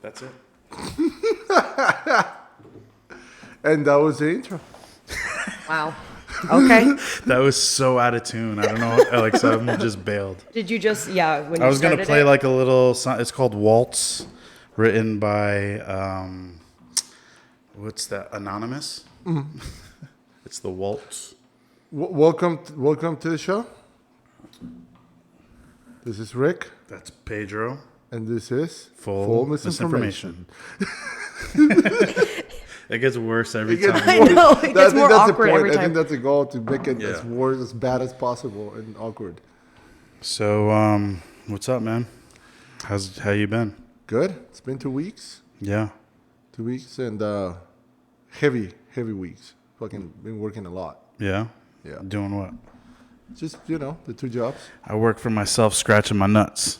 That's it. And that was the intro. Wow. Okay. That was so out of tune. I don't know. Alex, I just bailed. Did you just, when I you was going to started play it? like a little song. It's called Waltz, written by, what's that? Anonymous? It's the Waltz. Welcome to the show. This is Rick. That's Pedro. And this is Full misinformation. It gets worse every time. I know, it gets more awkward every I time. think that's the goal, to make it as bad as possible and awkward. So, what's up, man? How you been? Good. It's been 2 weeks. Yeah. 2 weeks and heavy weeks. Fucking been working a lot. Yeah? Yeah. Doing what? Just, the 2 jobs. I work for myself scratching my nuts.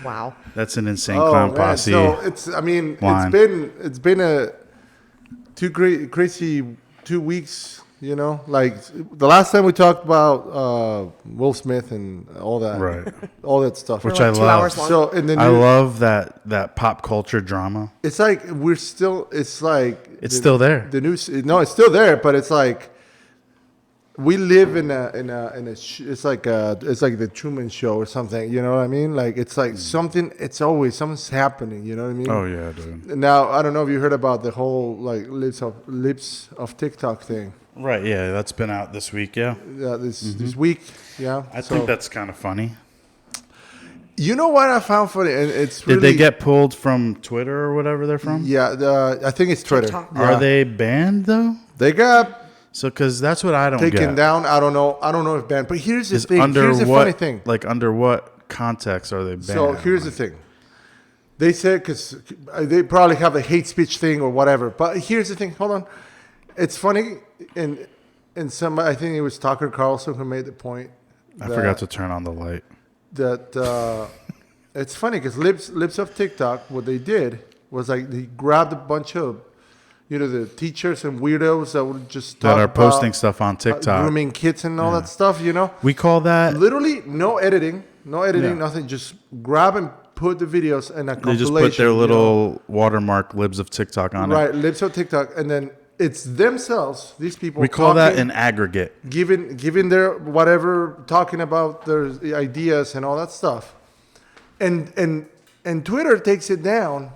Wow. That's an insane clown posse. So it's been a crazy 2 weeks, like the last time we talked about Will Smith and all that. Right. All that stuff. Which like I 2 love. hours long. So and then I love that pop culture drama. it's like it's still there. there. The news, no, it's still there, but it's like we live in a it's like the Truman Show or something, you know what I mean? Like it's like something's happening, you know what I mean? Oh yeah, dude. Now I don't know if you heard about the whole like lips of TikTok thing. Right, yeah, that's been out this week, yeah. Yeah, this week, yeah. I think that's kind of funny. You know what I found funny, and it's really, Did they get pulled from Twitter or whatever they're from? Yeah, I think it's Twitter. TikTok. Yeah. Are they banned though? They got So, because that's what I don't taken get. down. I don't know if banned. But here's the Is thing. under Here's the what, funny thing. Like under what context are they banned? So here's the thing. They said because they probably have a hate speech thing or whatever. But here's the thing. Hold on. It's funny. And I think it was Tucker Carlson who made the point. I forgot to turn on the light. That it's funny because Lips of TikTok, what they did was like they grabbed a bunch of the teachers and weirdos that would just talk That are posting about, stuff on TikTok. grooming kids and all that stuff, We call that... Literally no editing, nothing. Just grab and put the videos in a compilation. They just put their little watermark Libs of TikTok on it. Right, Lips of TikTok. And then it's themselves, these people. We call that an aggregate. Giving their whatever, talking about their ideas and all that stuff. And Twitter takes it down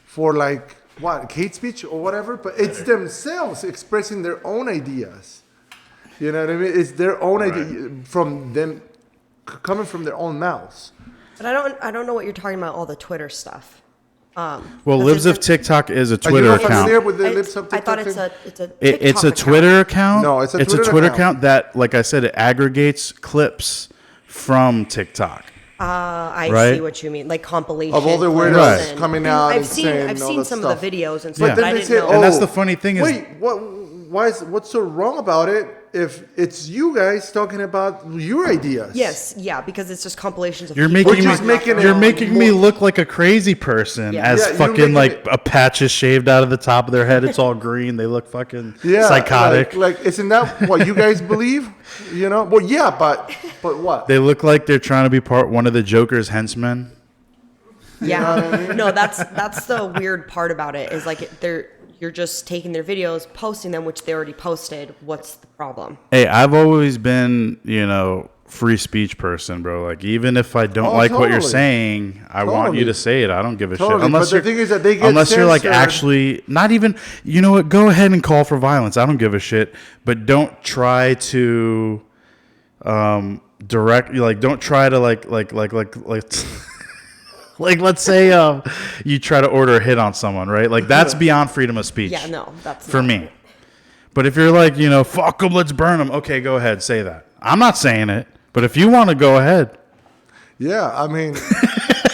for like, what, hate speech or whatever, but it's themselves expressing their own ideas. You know what I mean? It's their own idea from them, coming from their own mouths. But I don't know what you're talking about, all the Twitter stuff. Well, Libs of TikTok is a Twitter Are you not familiar account. with the Lips of I TikTok thought it's thing? a It's a TikTok Twitter account. No, it's a Twitter Twitter account that, like I said, it aggregates clips from TikTok. I Right? see what you mean, like compilation Of all the clips weirdos and- coming out I've and saying I've all seen that some stuff. of the videos and Yeah. stuff, But but then I they didn't say, know. And that's the funny thing is... Wait, what's so wrong about it if it's you guys talking about your ideas? Yes, yeah, because it's just compilations of You're people making me, talking about it you're their making own- me look like a crazy person Yeah. as Yeah, you're fucking making like it- a patch is shaved out of the top of their head. It's all green. They look fucking Yeah, psychotic. Like, isn't that what you guys believe? Well, yeah, but what? They look like they're trying to be one of the Joker's henchmen. Yeah, no, that's the weird part about it is like you're just taking their videos, posting them, which they already posted. What's the problem? Hey, I've always been, free speech person, bro. Like, even if I don't like what you're totally. saying, I want you to say it. I don't give a shit. Totally, Unless but the thing is that they get unless you're like censored. actually not even, you know what? Go ahead and call for violence. I don't give a shit. But don't try to don't try to like like let's say you try to order a hit on someone, right? Like that's beyond freedom of speech. Yeah, no, that's for not me. But if you're like, fuck them, let's burn them. Okay, go ahead, say that. I'm not saying it, but if you want to, go ahead. Yeah, I mean,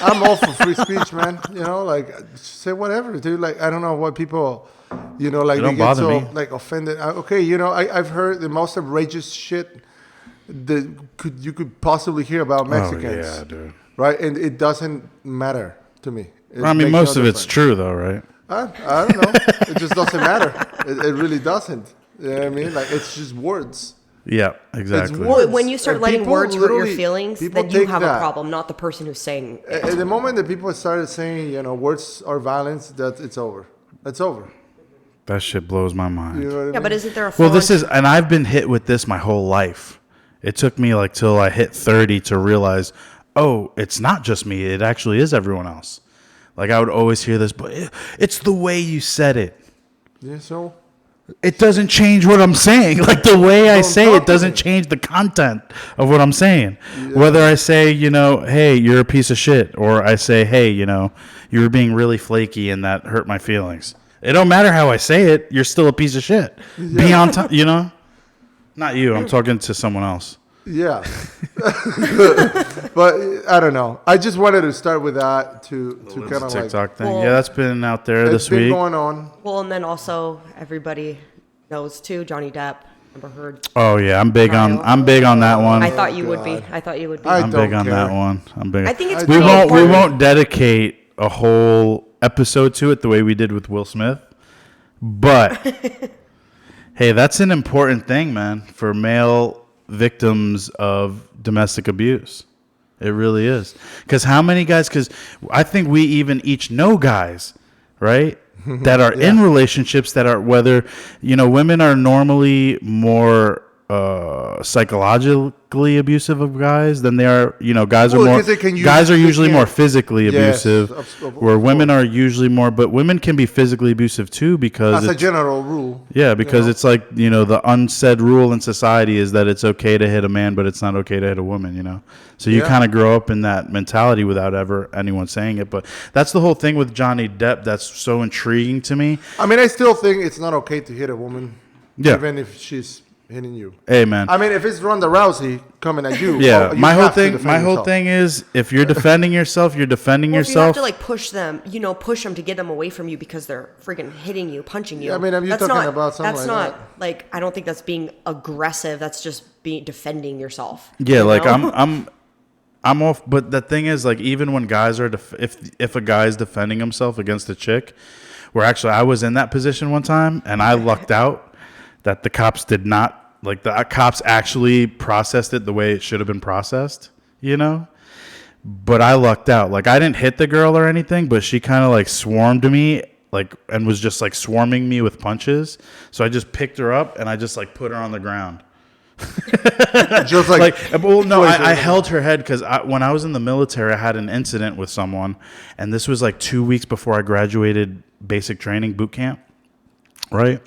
I'm all for free speech, man. Like say whatever, dude. Like I don't know what people, like It they don't get bother so me. like offended. Okay, I've heard the most outrageous shit that you could possibly hear about Mexicans. Oh, yeah, dude. Right, and it doesn't matter to me. It I mean, makes most no of it's difference. true, though, right? I don't know. It just doesn't matter. It really doesn't. You know what I mean? Like it's just words. Yeah, exactly. words. When you start And letting people words hurt your literally- feelings, people then you take have that. a problem, not the person who's saying it. At the moment that people started saying, words are violence, that it's over. It's over. That shit blows my mind. You know what I mean? Yeah, but isn't there a Well, full-on and I've been hit with this my whole life. It took me like till I hit 30 to realize, oh, it's not just me. It actually is everyone else. Like I would always hear this, but it's the way you said it. Yeah, so It doesn't change what I'm saying. Like the way I Don't say talk it to doesn't me. change the content of what I'm saying. Whether I say, hey, you're a piece of shit, or I say, hey, you were being really flaky and that hurt my feelings. It don't matter how I say it. You're still a piece of shit. Be on top, Not you. I'm talking to someone else. yeah. But I don't know. I just wanted to start with that to kind of like TikTok thing. Well, Yeah, that's been out there it's this been week. going on. Well, and then also everybody knows too, Johnny Depp, Amber Heard. Oh yeah, I'm big on that one. I thought you would be. God. I thought you would be. I I'm don't big on care. that one. I'm big. I think it's we pretty won't important. we won't dedicate a whole episode to it the way we did with Will Smith. But hey, that's an important thing, man, for male victims of domestic abuse. It really is. Because how many guys? Because I think we even each know guys, right? That are in relationships that are whether women are normally more psychologically abusive of guys than they are. Guys Well, are more. 'cause they can use- Guys are they usually can- more physically Yes, abusive, of where women course. are usually more. But women can be physically abusive too because As a it's, general rule. yeah, because it's like the unsaid rule in society is that it's okay to hit a man, but it's not okay to hit a woman. So you Yeah. kind of grow up in that mentality without ever anyone saying it. But that's the whole thing with Johnny Depp. That's so intriguing to me. I mean, I still think it's not okay to hit a woman, Yeah. even if she's hitting you. Hey, man. I mean, if it's Ronda Rousey coming at you, Yeah, well, you my whole have to thing. defend My whole yourself. thing is, if you're defending yourself, you're defending Well, if you have yourself. to like push them, push them to get them away from you because they're freaking hitting you, punching you. Yeah, I mean, you're that's talking not, about something that's like not like I don't think that's being aggressive. That's just defending yourself. Yeah, you like know? I'm off. But the thing is, like, even when guys are if a guy's defending himself against a chick, where actually I was in that position one time and I lucked out that the cops did not. Like the cops actually processed it the way it should have been processed, But I lucked out. Like I didn't hit the girl or anything, but she kind of like swarmed me, like and was just like swarming me with punches. So I just picked her up and I just like put her on the ground. Just like, Well, no, I held her head because when I was in the military, I had an incident with someone, and this was like 2 weeks before I graduated basic training boot camp, right?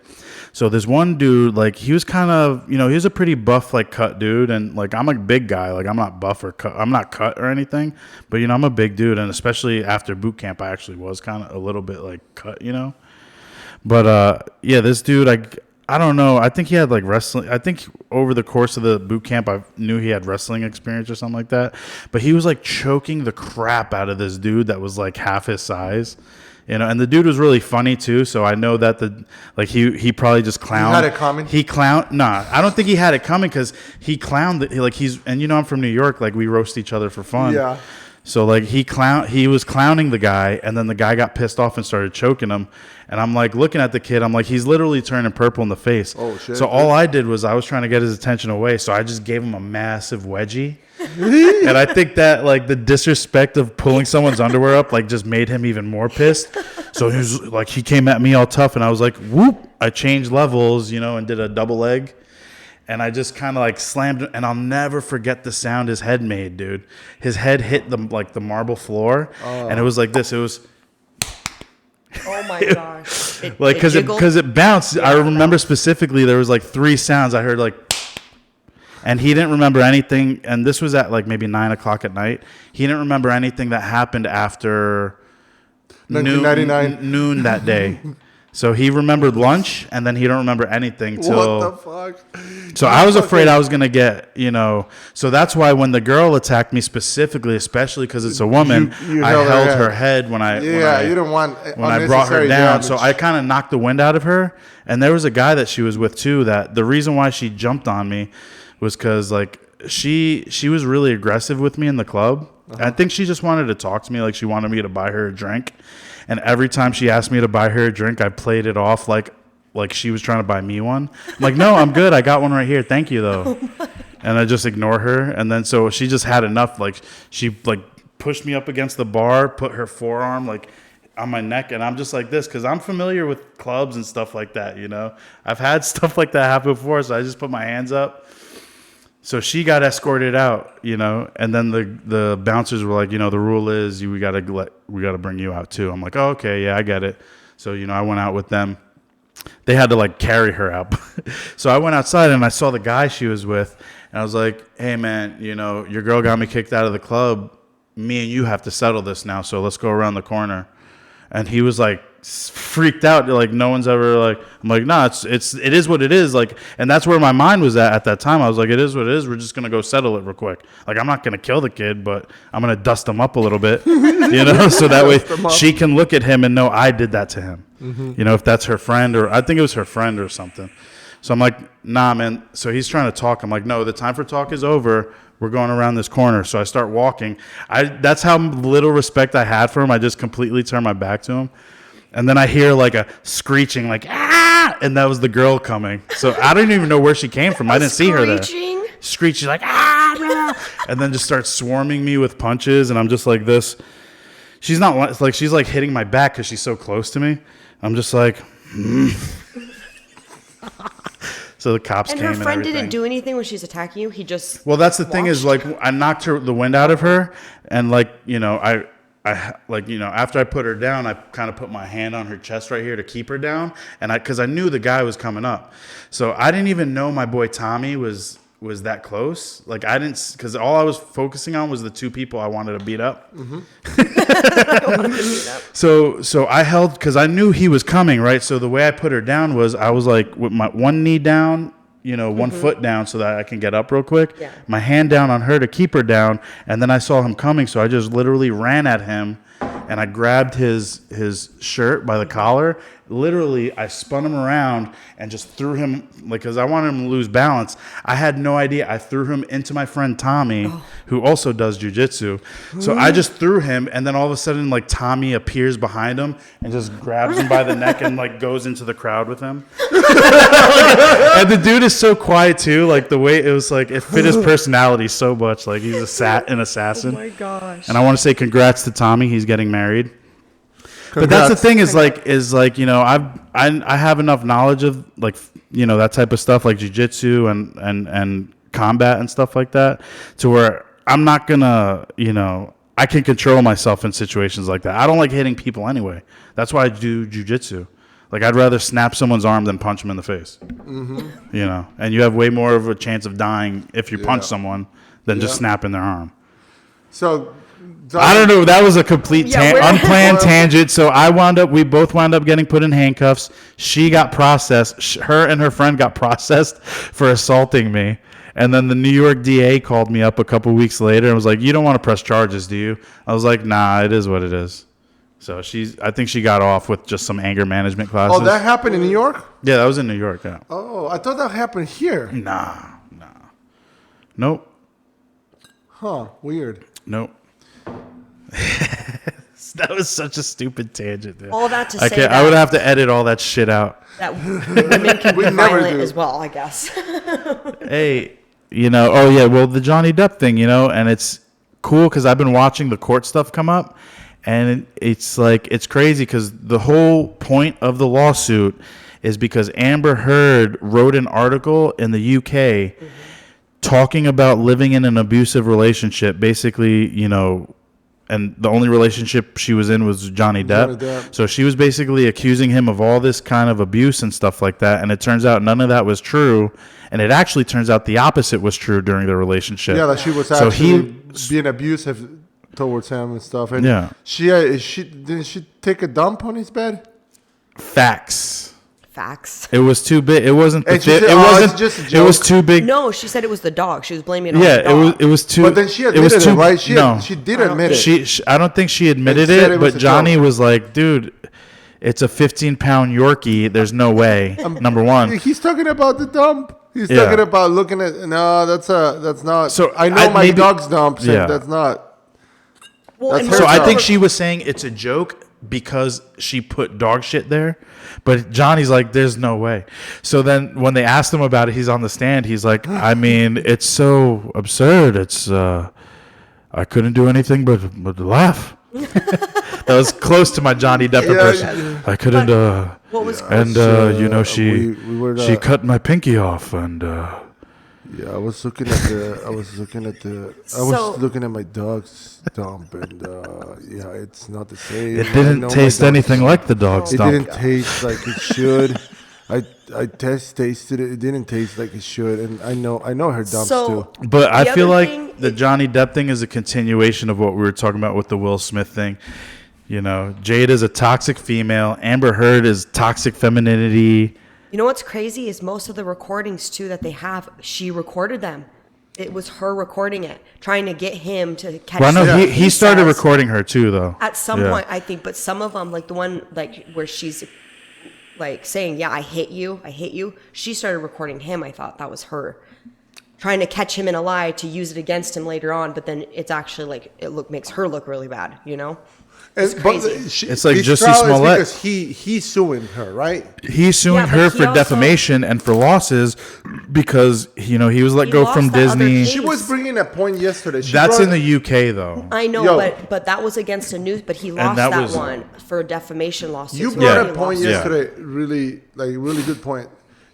So this one dude, like he was kind of, he was a pretty buff, like cut dude, and like I'm a big guy, like I'm not buff or cut, I'm not cut or anything, but I'm a big dude, and especially after boot camp, I actually was kind of a little bit like cut, But yeah, this dude, I don't know. I think he had like wrestling. I think over the course of the boot camp, I knew he had wrestling experience or something like that. But he was like choking the crap out of this dude that was like half his size. And the dude was really funny too. So I know that he probably just clowned. He had it coming? He clowned. Nah, I don't think he had it coming because he clowned. And I'm from New York. Like we roast each other for fun. Yeah. So like he was clowning the guy, and then the guy got pissed off and started choking him. And I'm like looking at the kid, I'm like, he's literally turning purple in the face. Oh shit. So all I did was I was trying to get his attention away, so I just gave him a massive wedgie. And I think that like the disrespect of pulling someone's underwear up like just made him even more pissed. So he was like, he came at me all tough, and I was like, whoop! I changed levels, and did a double leg. And I just kind of like slammed him, and I'll never forget the sound his head made, dude. His head hit the marble floor, and it was like this. It was Oh my gosh! like because it bounced. I remember specifically there was like 3 sounds I heard, like, and he didn't remember anything. And this was at like maybe 9:00 at night. He didn't remember anything that happened after 1999. noon that day. So he remembered lunch, and then he don't remember anything till. What the fuck? So I was afraid I was gonna get, So that's why when the girl attacked me specifically, especially because it's a woman, You I held held her her head. head when I You don't want when I brought her unnecessary down. damage. So I kind of knocked the wind out of her. And there was a guy that she was with too. That the reason why she jumped on me was because like she was really aggressive with me in the club. I think she just wanted to talk to me, like she wanted me to buy her a drink. And every time she asked me to buy her a drink, I played it off like like she was trying to buy me one. I'm like, no, I'm good. I got one right here. Thank you though. And I just ignore her. And then so she just had enough. Like she like pushed me up against the bar, put her forearm like on my neck, and I'm just like this because I'm familiar with clubs and stuff like that. You know, I've had stuff like that happen before, so I just put my hands up. So she got escorted out, you know, and then the bouncers were like, you know, the rule is we gotta bring you out too. I'm like, oh, okay, yeah, I get it. So you know, I went out with them. They had to like carry her out. So I went outside and I saw the guy she was with, and I was like, hey man, you know, your girl got me kicked out of the club. Me and you have to settle this now. So let's go around the corner. And he was like freaked out, like no one's ever like. I'm like, nah, it is what it is, like, and that's where my mind was at that time. I was like, it is what it is. We're just gonna go settle it real quick. Like, I'm not gonna kill the kid, but I'm gonna dust him up a little bit, you know, so that way she can look at him and know I did that to him. Mm-hmm. You know, if that's her friend, or I think it was her friend or something. So I'm like, nah, man. So he's trying to talk. I'm like, no, the time for talk is over. We're going around this corner. So I start walking. That's how little respect I had for him. I just completely turned my back to him. And then I hear like a screeching, like, ah! And that was the girl coming. So I don't even know where she came from. I didn't see her there. Screeching like, ah! Blah! And then just starts swarming me with punches. And I'm just like this. She's not like, she's like hitting my back because she's so close to me. I'm just like, So the cops came and everything. And her friend didn't do anything when she's attacking you? He just Well, that's the thing is, like, I knocked the wind out of her. And, like, you know, I like, you know, after I put her down, I kind of put my hand on her chest right here to keep her down. And because I knew the guy was coming up. So I didn't even know my boy Tommy was that close. Like, I didn't, because all I was focusing on was the two people I wanted to beat up. Mm-hmm. So I held, because I knew he was coming, right? So the way I put her down was, I was like with my one knee down, you know, one foot down so that I can get up real quick. Yeah. My hand down on her to keep her down. And then I saw him coming. So I just literally ran at him and I grabbed his shirt by the collar. Literally, I spun him around and just threw him, like, because I wanted him to lose balance. I had no idea. I threw him into my friend Tommy, who also does jujitsu. So I just threw him, and then all of a sudden, like, Tommy appears behind him and just grabs him by the neck and, like, goes into the crowd with him. And the dude is so quiet, too. Like, the way it was, like, it fit his personality so much. Like, he's an assassin. Oh, my gosh. And I want to say congrats to Tommy. He's getting married. But that's the thing is like, you know, I have enough knowledge of, like, you know, that type of stuff, like jiu-jitsu and combat and stuff like that, to where I'm not gonna, you know, I can control myself in situations like that. I don't like hitting people anyway. That's why I do jiu-jitsu. Like, I'd rather snap someone's arm than punch them in the face. Mm-hmm. You know, and you have way more of a chance of dying if you punch someone than just snapping their arm. So I don't know. That was a complete unplanned tangent. So we both wound up getting put in handcuffs. She got processed. Her and her friend got processed for assaulting me. And then the New York DA called me up a couple weeks later and was like, "You don't want to press charges, do you?" I was like, "Nah, it is what it is." So I think she got off with just some anger management classes. Oh, that happened in New York? Yeah, that was in New York. Yeah. Oh, I thought that happened here. Nah. Nope. Huh? Weird. Nope. That was such a stupid tangent. Dude. All that to say I would have to edit all that shit out. That women can be violent as well, I guess. Hey, you know, oh yeah, well, the Johnny Depp thing, you know, and it's cool because I've been watching the court stuff come up, and it's like, it's crazy because the whole point of the lawsuit is because Amber Heard wrote an article in the UK talking about living in an abusive relationship, basically, you know, and the only relationship she was in was Johnny Depp. So she was basically accusing him of all this kind of abuse and stuff like that. And it turns out none of that was true. And it actually turns out the opposite was true during the relationship. Yeah, that she was actually being abusive towards him and stuff. And didn't she take a dump on his bed? Facts. It was too big. It wasn't. It wasn't just a joke. It was too big. No, she said it was the dog. She was blaming it on the dog. It was too. But then she admitted it, right? She did admit it. I don't think she admitted it, but Johnny was like, "Dude, it's a 15-pound Yorkie. There's no way." Number one, he's talking about the dump. He's talking about looking at. No, that's not. So I know my dog's dumps. Yeah, that's not. Well, so I think she was saying it's a joke. because she put dog shit there. But Johnny's like, there's no way. So then when they asked him about it, he's on the stand. He's like, I mean, it's so absurd. It's I couldn't do anything but laugh. That was close to my Johnny Depp impression. I couldn't. What was and you know, she cut my pinky off, and I was looking at my dog's dump, and it's not the same. it didn't taste anything like the dog's It dump. didn't taste like it should. I tasted it. It didn't taste like it should, and I know her dumps too. But I The feel other like thing the Johnny Depp thing is a continuation of what we were talking about with the Will Smith thing. You know, Jade is a toxic female. Amber Heard is toxic femininity. You know what's crazy is most of the recordings too that they have, she recorded them. It was her recording it, trying to get him to catch. Well, I know something he started says recording her too, though. at some Yeah. point, I think. But some of them, like the one like where she's like saying, "Yeah, I hate you." She started recording him. I thought that was her trying to catch him in a lie to use it against him later on. But then it's actually like makes her look really bad. You know. It's crazy. It's like this Jussie trial is Smollett. because he's suing her, right? He's suing Yeah, but her he for also- defamation and for losses because he was let He go lost from that other Disney. case. She was bringing a point yesterday. That's in the UK though. I know, Yo. but that was against the news. But he lost that that, was- one for a defamation lawsuit. You so brought he a point lost it. yesterday, really good point.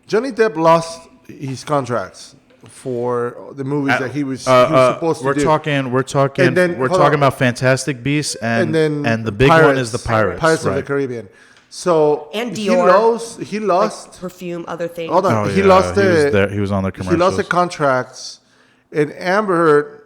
Johnny Depp lost his contracts for the movies that he was supposed to we're do. talking And then- we're hold talking on. about Fantastic Beasts and the big Pirates, one is the Pirates. Pirates of the right. Caribbean. So And he Dior. lost. Like perfume, other things. Hold on, Oh, he yeah, lost he was the. there. He was on the He lost the commercials. contracts, and Amber Heard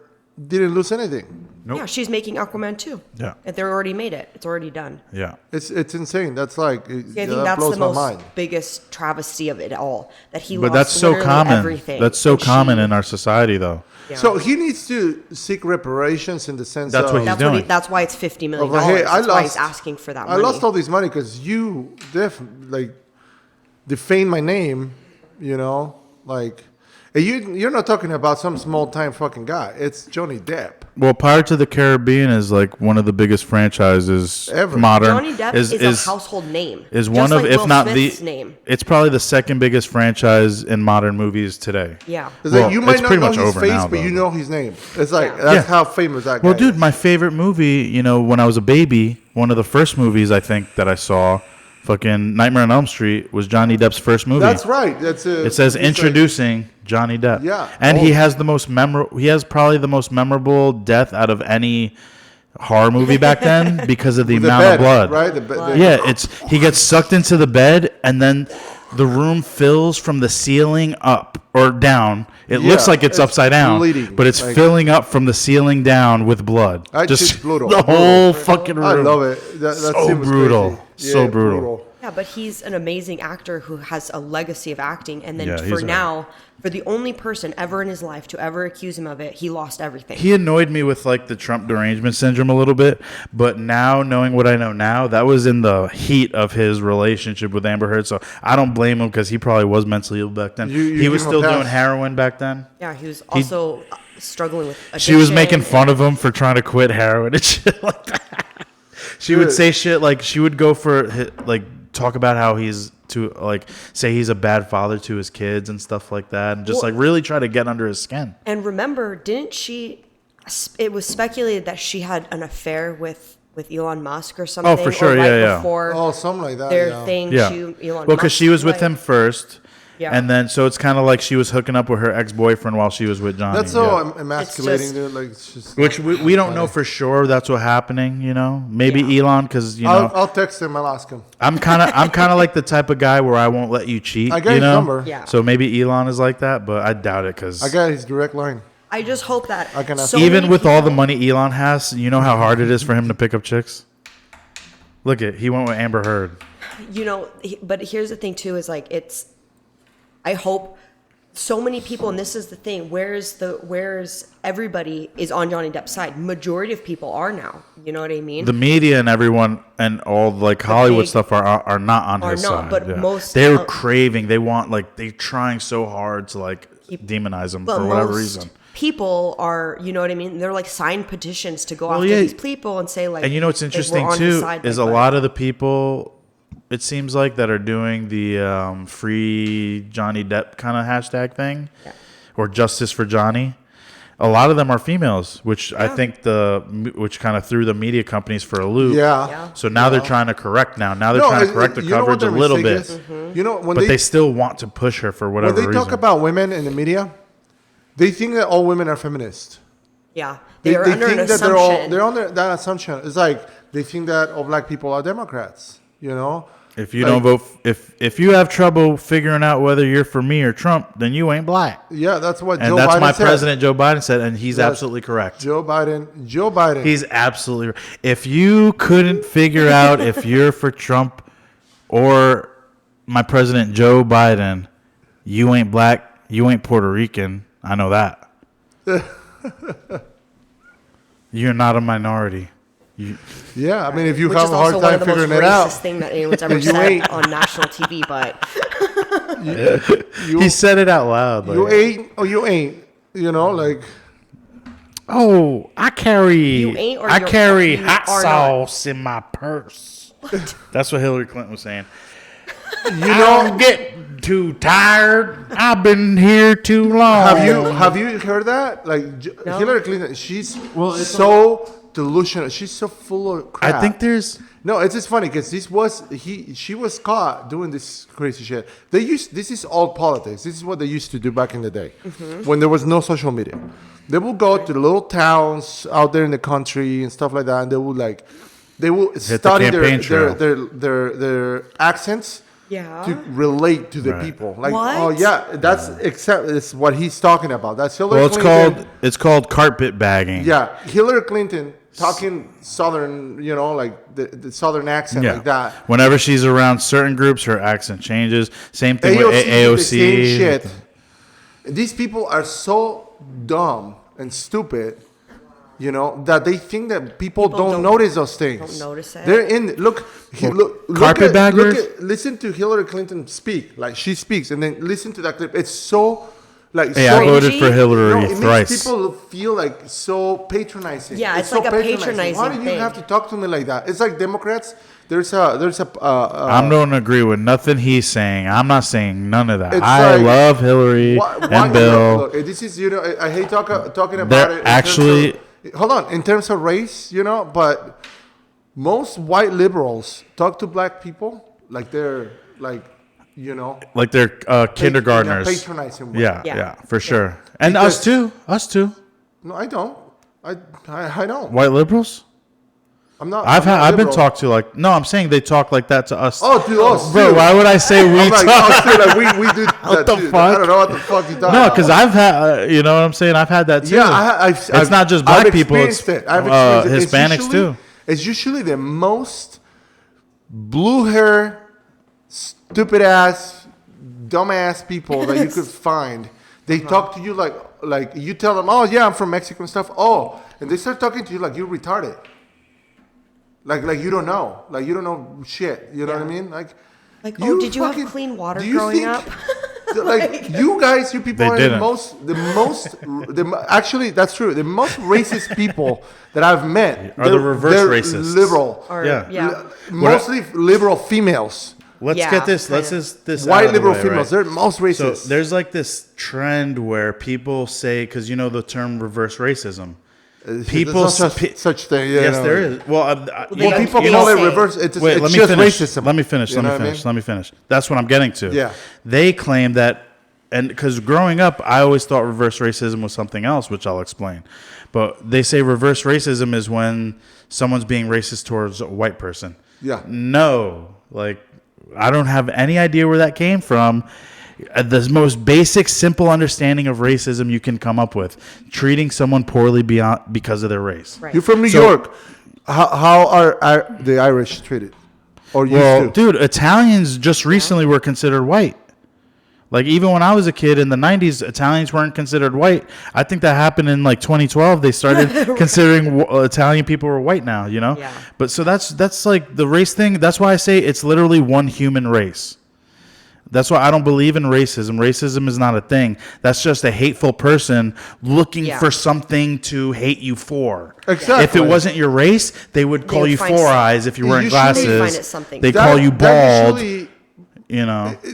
didn't lose anything. Nope. Yeah, she's making Aquaman too. Yeah. And they're already made it. It's already done. Yeah. It's insane. That's like I think that that's blows the my most mind. biggest travesty of it all. That he But lost that's so literally common. everything. That's so And common she- in our society though. yeah. So he needs to seek reparations in the sense That's of what he's doing. That's why it's $50 million. Of like, hey, I that's why lost- he's asking for that I money. lost all this money because you defamed my name, and you're not talking about some small time fucking guy. It's Johnny Depp. Well, Pirates of the Caribbean is like one of the biggest franchises Ever. modern. Johnny Depp is a household name. Is just one of, like if Will not Smith's the name. It's probably the second biggest franchise in modern movies today. Yeah. It's Well, like you might it's not pretty know much his over face, now, but though. you know his name. It's like Yeah. that's Yeah. how famous that guy Well, dude, is. my favorite movie, when I was a baby, one of the first movies I think that I saw, fucking Nightmare on Elm Street, was Johnny Depp's first movie. That's right. It says introducing Johnny Depp. Yeah. And he Oh. has he has probably the most memorable death out of any horror movie back then because of the the amount bed, of blood. right? Yeah, he gets sucked into the bed and then the room fills from the ceiling up or down. It looks Yeah, like it's it's upside down, bleeding, but it's like- filling up from the ceiling down with blood. Just brutal. the whole fucking room. I love it. That So scene was brutal. crazy. So brutal. Yeah, but he's an amazing actor who has a legacy of acting. And then Yeah, for he's for the only person ever in his life to ever accuse him of it, he lost everything. He annoyed me with like the Trump derangement syndrome a little bit, but now knowing what I know now, that was in the heat of his relationship with Amber Heard. So I don't blame him because he probably was mentally ill back then. You he was give him a still pass. doing heroin back then. Yeah, he was also struggling with addiction. She was making fun of him for trying to quit heroin and shit like that. She would Dude. say shit like she would go for like talk about how he's to like say he's a bad father to his kids and stuff like that, and just Well- like really try to get under his skin. And remember, didn't she? It was speculated that she had an affair with Elon Musk or something. for sure, or right yeah. Before Oh, something like that. their yeah. thing, Yeah. Elon Well, because Musk's she was with wife. him first. Yeah. And then, so it's kind of like she was hooking up with her ex-boyfriend while she was with Johnny. That's so yeah. emasculating, It's dude. Like, it's just. Which we don't know for sure that's what happening, Maybe Yeah. Elon, because, I'll text him. I'll ask him. I'm kind of like the type of guy where I won't let you cheat, I got his number. Yeah. So maybe Elon is like that, but I doubt it because I got his direct line. I just hope that I can ask so even many with all the people- money Elon has, you know how hard it is for him to pick up chicks? Look he went with Amber Heard. but here's the thing too, is like I hope so many people, and this is the thing, where's everybody is on Johnny Depp's side. Majority of people are now. You know what I mean? The media and everyone and all like Hollywood big- stuff are not on Are his not, side. but yeah. most- they're craving. They want they're trying so hard to like demonize them But for whatever most reason. people are, you know what I mean? They're like signed petitions to go after yeah. these people and say like. And you know what's like, we're interesting on his too side, is like, a but- lot of the people, it seems like, that are doing the free Johnny Depp kind of hashtag thing, or justice for Johnny. A lot of them are females, which I think which kind of threw the media companies for a loop. Yeah. So now they're trying to correct. Now they're No, trying to correct the you know what coverage a their little mistake bit. is? You know, when But they still want to push her for whatever when they reason. talk about women in the media, they think that all women are feminists. Yeah. They are under an think that assumption. they're under that assumption. It's like they think that all black people are Democrats. You know, If you don't vote, if you have trouble figuring out whether you're for me or Trump, then you ain't black. yeah, that's what And Joe that's Biden my said. president, Joe Biden, said, and he's Yes. absolutely correct. Joe Biden. He's absolutely right. If you couldn't figure out if you're for Trump or my president, Joe Biden, you ain't black, you ain't Puerto Rican. I know that. You're not a minority. Yeah, I mean, if you which have is a hard also one time of the most figuring it racist out, thing that anyone's ever You said ain't- on national TV. But He said it out loud. you Like, ain't or you ain't. You know, like oh, I carry You ain't or I you're- carry you hot are not. sauce in my purse. That's what Hillary Clinton was saying. you I know. don't get too tired. I've been here too long. Have you heard that? Like No. Hillary Clinton, she's so delusional. She's so full of crap. I think there's No, it's just funny because she was caught doing this crazy shit. This is old politics. This is what they used to do back in the day when there was no social media. They will go to the little towns out there in the country and stuff like that, and they will study campaign trail. their accents yeah, to relate to the Right. people. Like, What? oh yeah, it's what he's talking about. That's Hillary well, Clinton. it's called carpet bagging. Yeah, Hillary Clinton talking Southern, like the Southern accent like that. Whenever she's around certain groups, her accent changes. Same thing with AOC, AOC. the same shit. These people are so dumb and stupid, that they think that people don't notice those things. don't notice it. They're in. Look, carpetbaggers? Listen to Hillary Clinton speak. Like she speaks, and then listen to that clip. It's so. Like, Hey, so, I voted for Cringy? Hillary it thrice. makes people feel like so patronizing. Yeah, it's so like a patronizing Why do you thing. have to talk to me like that? It's like Democrats. There's a I don't agree with nothing he's saying. I'm not saying none of that. It's I like, love Hillary and Bill. Look, this is I hate talking about They're it. in actually- terms of- hold on, in terms of race, but most white liberals talk to black people like they're like, Like they're kindergartners. in a patronizing way. Yeah, Yeah. for sure. And Because- us too. No, I don't. I don't. White liberals. I'm not. I've I'm not been liberal. talked to like. No, I'm saying they talk like that to us. Oh, to us, bro. too. Why would I say we I'm like, talk? oh, shit, like we do that the too. fuck? I don't know what the fuck you talking No, about. because I've had. You know what I'm saying? I've had that too. Yeah, it's not just black people. It's experienced it. I've experienced it. Hispanics too. It's usually the most blue hair, stupid ass, dumb ass people that you could find. They talk to you like you tell them, oh yeah, I'm from Mexico and stuff. Oh, and they start talking to you like you're retarded. Like you don't know. Like you don't know shit. You know what I mean? Like oh, did you have clean water growing up? Like you guys, you people They are didn't. actually that's true. The most racist people that I've met Are the reverse they're racists. Liberal, Or, Yeah. mostly liberal females, Let's Yeah, get this. kind Let's of. just this white out of the liberal way, females. right? They're most So racist. there's like this trend where people say, because you know the term reverse racism. People There's no such thing. Yeah, yes, no. there is. Well, Well, People you call know- it reverse. It's Wait, let me just finish. racism. Let me finish. You Let know me what I finish. mean? Let me finish. That's what I'm getting to. Yeah. They claim that, and because growing up, I always thought reverse racism was something else, which I'll explain. But they say reverse racism is when someone's being racist towards a white person. Yeah. No, like I don't have any idea where that came from. The most basic, simple understanding of racism you can come up with: treating someone poorly because of their race. Right. You're from New So- York. How are the Irish treated? Or used Well, to? dude, Italians just recently were considered white. Like even when I was a kid in the 90s, Italians weren't considered white. I think that happened in like 2012. They started considering Italian people were white now, Yeah. But so that's like the race thing. That's why I say it's literally one human race. That's why I don't believe in racism. Racism is not a thing. That's just a hateful person looking for something to hate you for. Exactly. If it wasn't your race, they would call would you find Four some- Eyes if you're wearing Usually- glasses. They'd find it something. They call you bald. Usually,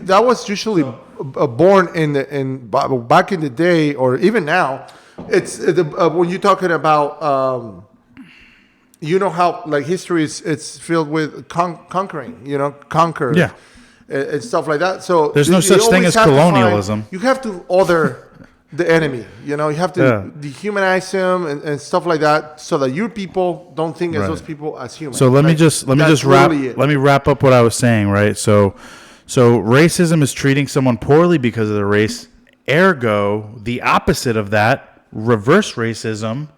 That was usually born back in the day, or even now. It's when you're talking about. You know how like history is it's filled with conquering, conquer, and stuff like that. So there's no such thing as colonialism. You have to other the enemy. You have to dehumanize them and stuff like that, so that your people don't think as those people as human. So let me just wrap up what I was saying. Right. So racism is treating someone poorly because of their race. Ergo, the opposite of that, reverse racism,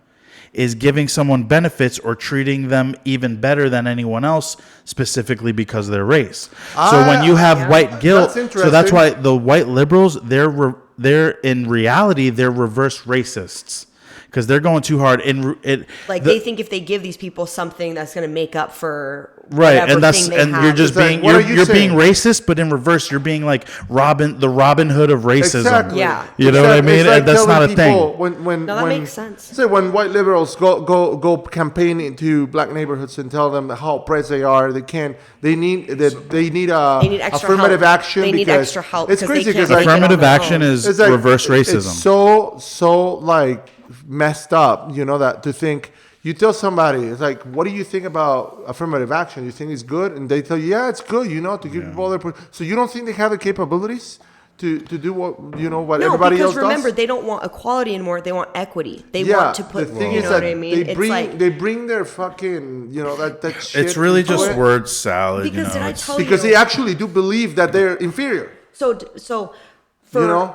is giving someone benefits or treating them even better than anyone else, specifically because of their race. So when you have white guilt, so that's why the white liberals, they're in reality, they're reverse racists. Because they're going too hard. They think if they give these people something that's going to make up for right, whatever thing they have. you're just being you're being racist, but in reverse, you're being like the Robin Hood of racism. Exactly. Yeah, you know what I mean? Like and that's not a thing. That makes sense. Say when white liberals go campaign into black neighborhoods and tell them how oppressed they are, they need affirmative help. action. They need extra help. It's crazy because affirmative action is reverse racism. It's so like messed up, that to think you tell somebody, it's like, what do you think about affirmative action? You think it's good? And they tell you, yeah, it's good, to give people other. So you don't think they have the capabilities to do what everybody else does? Because remember, they don't want equality anymore. They want equity. They want to put. The thing you is know that what I mean? they bring their fucking that shit. It's really into just it. word salad. Because did I tell you? Because they actually do believe that they're inferior. So for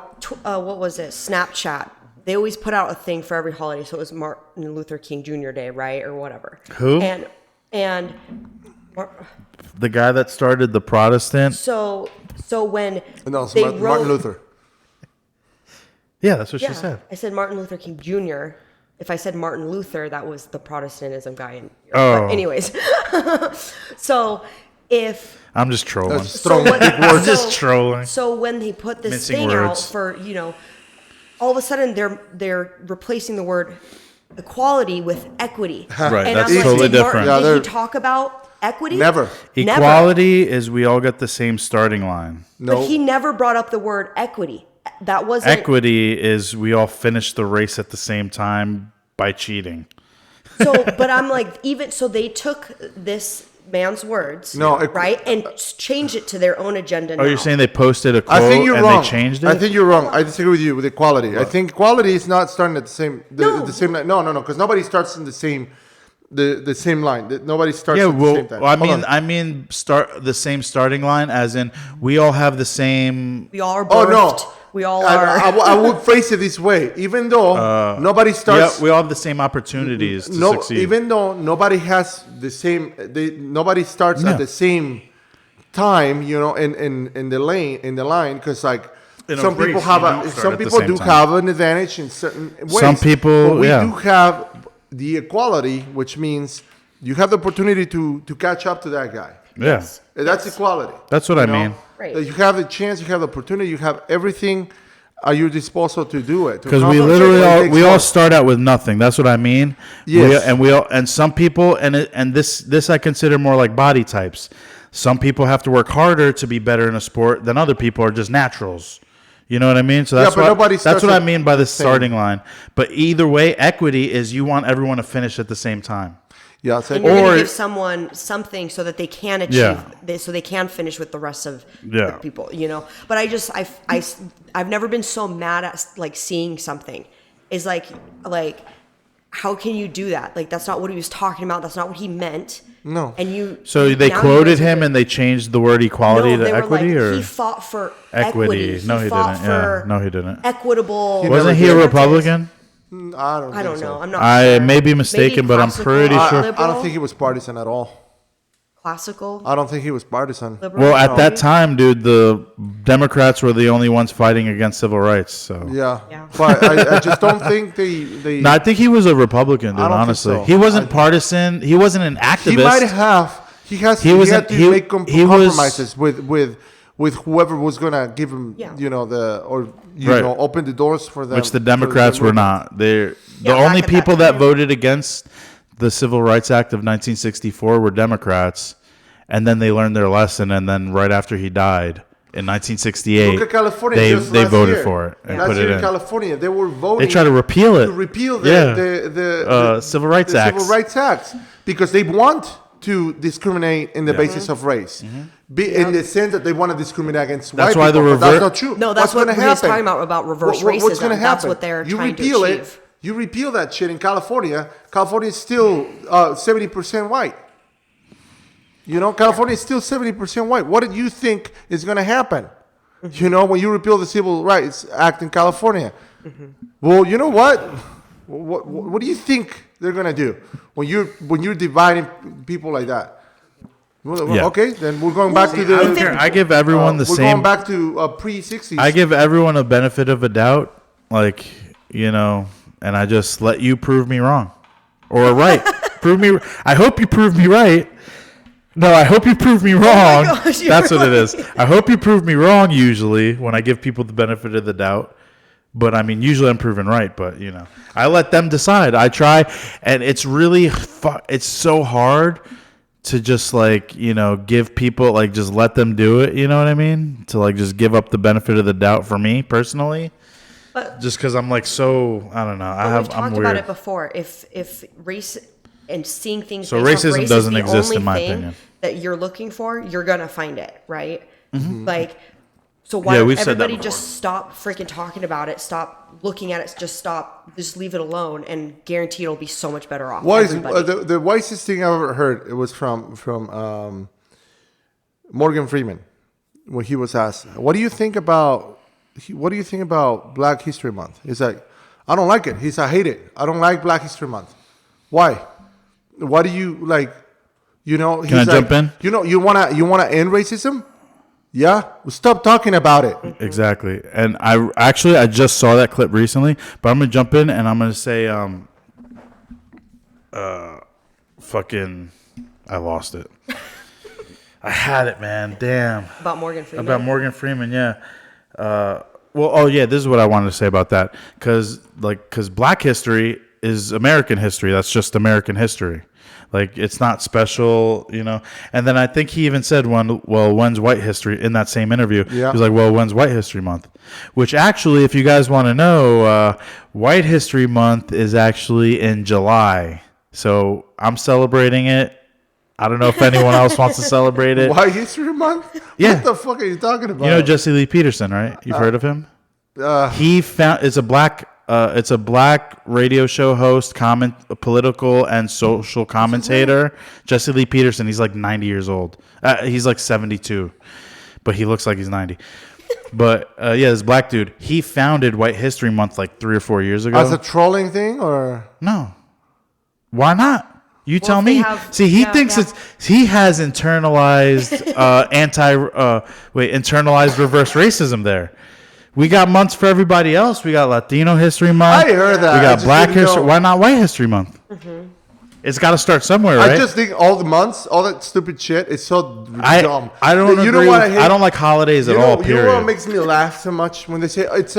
what was it? Snapchat. They always put out a thing for every holiday. So it was Martin Luther King Jr. Day, right, or whatever. Who? And the guy that started the Protestant. So when they wrote Martin Luther. Yeah, that's what she said. I said Martin Luther King Jr. If I said Martin Luther, that was the Protestantism guy in Europe. Oh. But anyways, so if I'm just trolling. We're just trolling. So when they put this Mincing thing words. out for all of a sudden they're replacing the word equality with equity. Right, and that's I'm like, totally did Martin, different. did he talk about equity? Never. Equality is we all get the same starting line. No. But he never brought up the word equity. That wasn't Equity is we all finish the race at the same time by cheating. So, but I'm like, even so, they took this man's words, right, and changed it to their own agenda. Oh, you're saying they posted a quote I think you're wrong. They changed it? I think you're wrong. I disagree with you with equality. What? I think equality is not starting at the same the same line. No, because nobody starts in the same line. Nobody starts at the same time. I mean start the same starting line as in we all have the same. We all are birthed. Oh no. We all are. I would phrase it this way. Even though nobody starts, we all have the same opportunities to succeed. Even though nobody has the same, nobody starts at the same time. In the line, because like some people do have an advantage in certain ways. Some people, but we do have the equality, which means you have the opportunity to catch up to that guy. Yeah, that's equality. That's what I mean. Right. You have the chance, you have the opportunity, you have everything at your disposal to do it. Because we literally all start out with nothing. That's what I mean. Yes. And some people and this I consider more like body types. Some people have to work harder to be better in a sport than other people are just naturals. You know what I mean? So that's what I mean by the starting line. But either way, equity is you want everyone to finish at the same time. Yeah, and you're going to give someone something so that they can achieve this, so they can finish with the rest of the people, But I've never been so mad at like seeing something. Is like how can you do that? Like that's not what he was talking about. That's not what he meant. No. And So they quoted him and they changed the word equality to equity, or he fought for equity. No, he didn't. Yeah, no, he didn't. Equitable. Wasn't he a Republican? I don't know. I'm not. I may be mistaken, but I'm pretty sure. I don't think he was partisan at all. Classical. I don't think he was partisan. Liberal? Well, at that time, dude, the Democrats were the only ones fighting against civil rights. So yeah. But I just don't think they. No, I think he was a Republican, dude. I don't honestly, think so. He wasn't partisan. He wasn't an activist. He might have. He had to make compromises with with whoever was gonna give him, Yeah. Right. open the doors for them. Which the Democrats were not. They're the Yeah, only back at that people that time. voted against the Civil Rights Act of 1964 were Democrats, and then they learned their lesson. And then right after he died in 1968, Look at California. they just they last voted year. for it and Last put year it in in. California, they were voting. They tried to repeal it. To repeal Yeah. the Civil Rights the Acts. Civil Rights Acts because they want to discriminate in the basis of race, in the sense that they want to discriminate against That's white why the people. But that's revert- not true. No, that's What's what gonna he's happen? talking about reverse What's racism. going to happen? That's what they're you trying to repeal achieve. it. You repeal that shit in California. California is still 70% white. California is still 70% white. What do you think is going to happen? When you repeal the Civil Rights Act in California. Well, you know what? What do you think they're going to do when you're dividing people like that? Well, Yeah. Okay, then we're going back to I don't the. care. I give everyone the we're same. going back to pre-60s. I give everyone a benefit of a doubt, and I just let you prove me wrong or right. Prove me. I hope you prove me right. No, I hope you prove me wrong. gosh, you're That's what it is. right. I hope you prove me wrong usually when I give people the benefit of the doubt. But I mean, usually I'm proven right. But I let them decide. I try, and it's really it's so hard to just give people just let them do it. You know what I mean? To just give up the benefit of the doubt for me personally. But Just because I'm so I don't know. we've talked I'm about weird. it before. If race and seeing things So based off racism race doesn't is the exist only in my thing opinion. that you're looking for, you're gonna find it, right? So Mm-hmm. why Yeah, don't we've said that everybody before. just stop freaking talking about it, stop looking at it, just leave it alone, and guarantee it'll be so much better off. What is everybody. the wisest thing I've ever heard? It was from Morgan Freeman when he was asked, "What do you think about Black History Month?" He's like, "I don't like it." He's, "I hate it. I don't like Black History Month." Why? Why do you like? He's Can I jump in? You wanna end racism? Yeah. Well, stop talking about it. Exactly. And I just saw that clip recently, but I'm gonna jump in and I'm gonna say fucking I lost it. I had it, man. Damn. About Morgan Freeman. About Morgan Freeman, yeah. This is what I wanted to say about that. Because Black history is American history. That's just American history. It's not special, And then I think he even said, when's white history in that same interview? Yeah. He was like, when's White History Month? Which actually, if you guys want to know, White History Month is actually in July. So I'm celebrating it. I don't know if anyone else wants to celebrate it. Why History Month? Yeah. What the fuck are you talking about? You know Jesse Lee Peterson, right? You've heard of him? He found it's a black radio show host, a political and social commentator. Jesse Lee Peterson. He's 90 years old. He's 72, but he looks like he's 90. But this black dude. He founded White History Month 3 or 4 years ago. As a trolling thing, or No, why not? You tell if they me. have- See, he yeah, thinks yeah. he has internalized internalized reverse racism there. We got months for everybody else. We got Latino History Month. I heard that. We I got just Black didn't History. know. Why not White History Month? It's got to start somewhere, right? I just think all the months, all that stupid shit is so dumb. I don't You know agree what with- I hate? I don't like holidays at all. You know what Period. makes me laugh so much when they say it's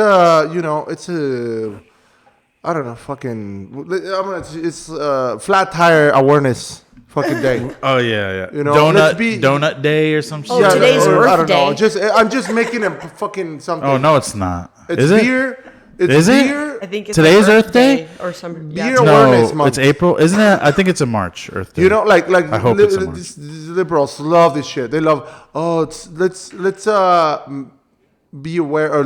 I don't know, fucking. It's flat tire awareness fucking day. Oh yeah. let's Donut Day or some shit. Oh, today's or Earth I don't know. Day. I'm just making a fucking something. Oh no, it's not. It's Is it? beer. It's Is it? beer. I think it's Today's Earth Day? or some Beer No, Awareness Month. it's April, isn't it? I think it's in March. Earth Day. Like I hope it's in March. these liberals love this shit. They love let's be aware, or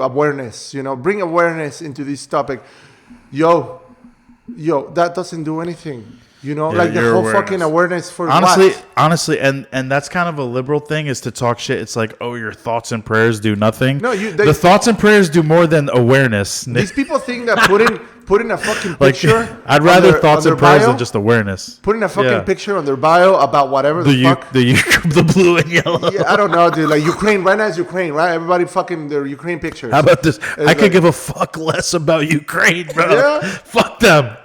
awareness, bring awareness into this topic. Yo, that doesn't do anything. The your whole awareness. fucking awareness for Honestly, and that's kind of a liberal thing, is to talk shit. It's like, oh, your thoughts and prayers do nothing. No, the thoughts and prayers do more than awareness. These people think that putting a fucking Like, picture. I'd on rather their- thoughts on and their prayers bio, than just awareness. putting a fucking Yeah. picture on their bio about whatever the fuck. The blue and yellow. Yeah, I don't know, dude. Like Ukraine, right now is Ukraine, right? Everybody fucking their Ukraine pictures. How about this? I could like- give a fuck less about Ukraine, bro. Yeah. Fuck them.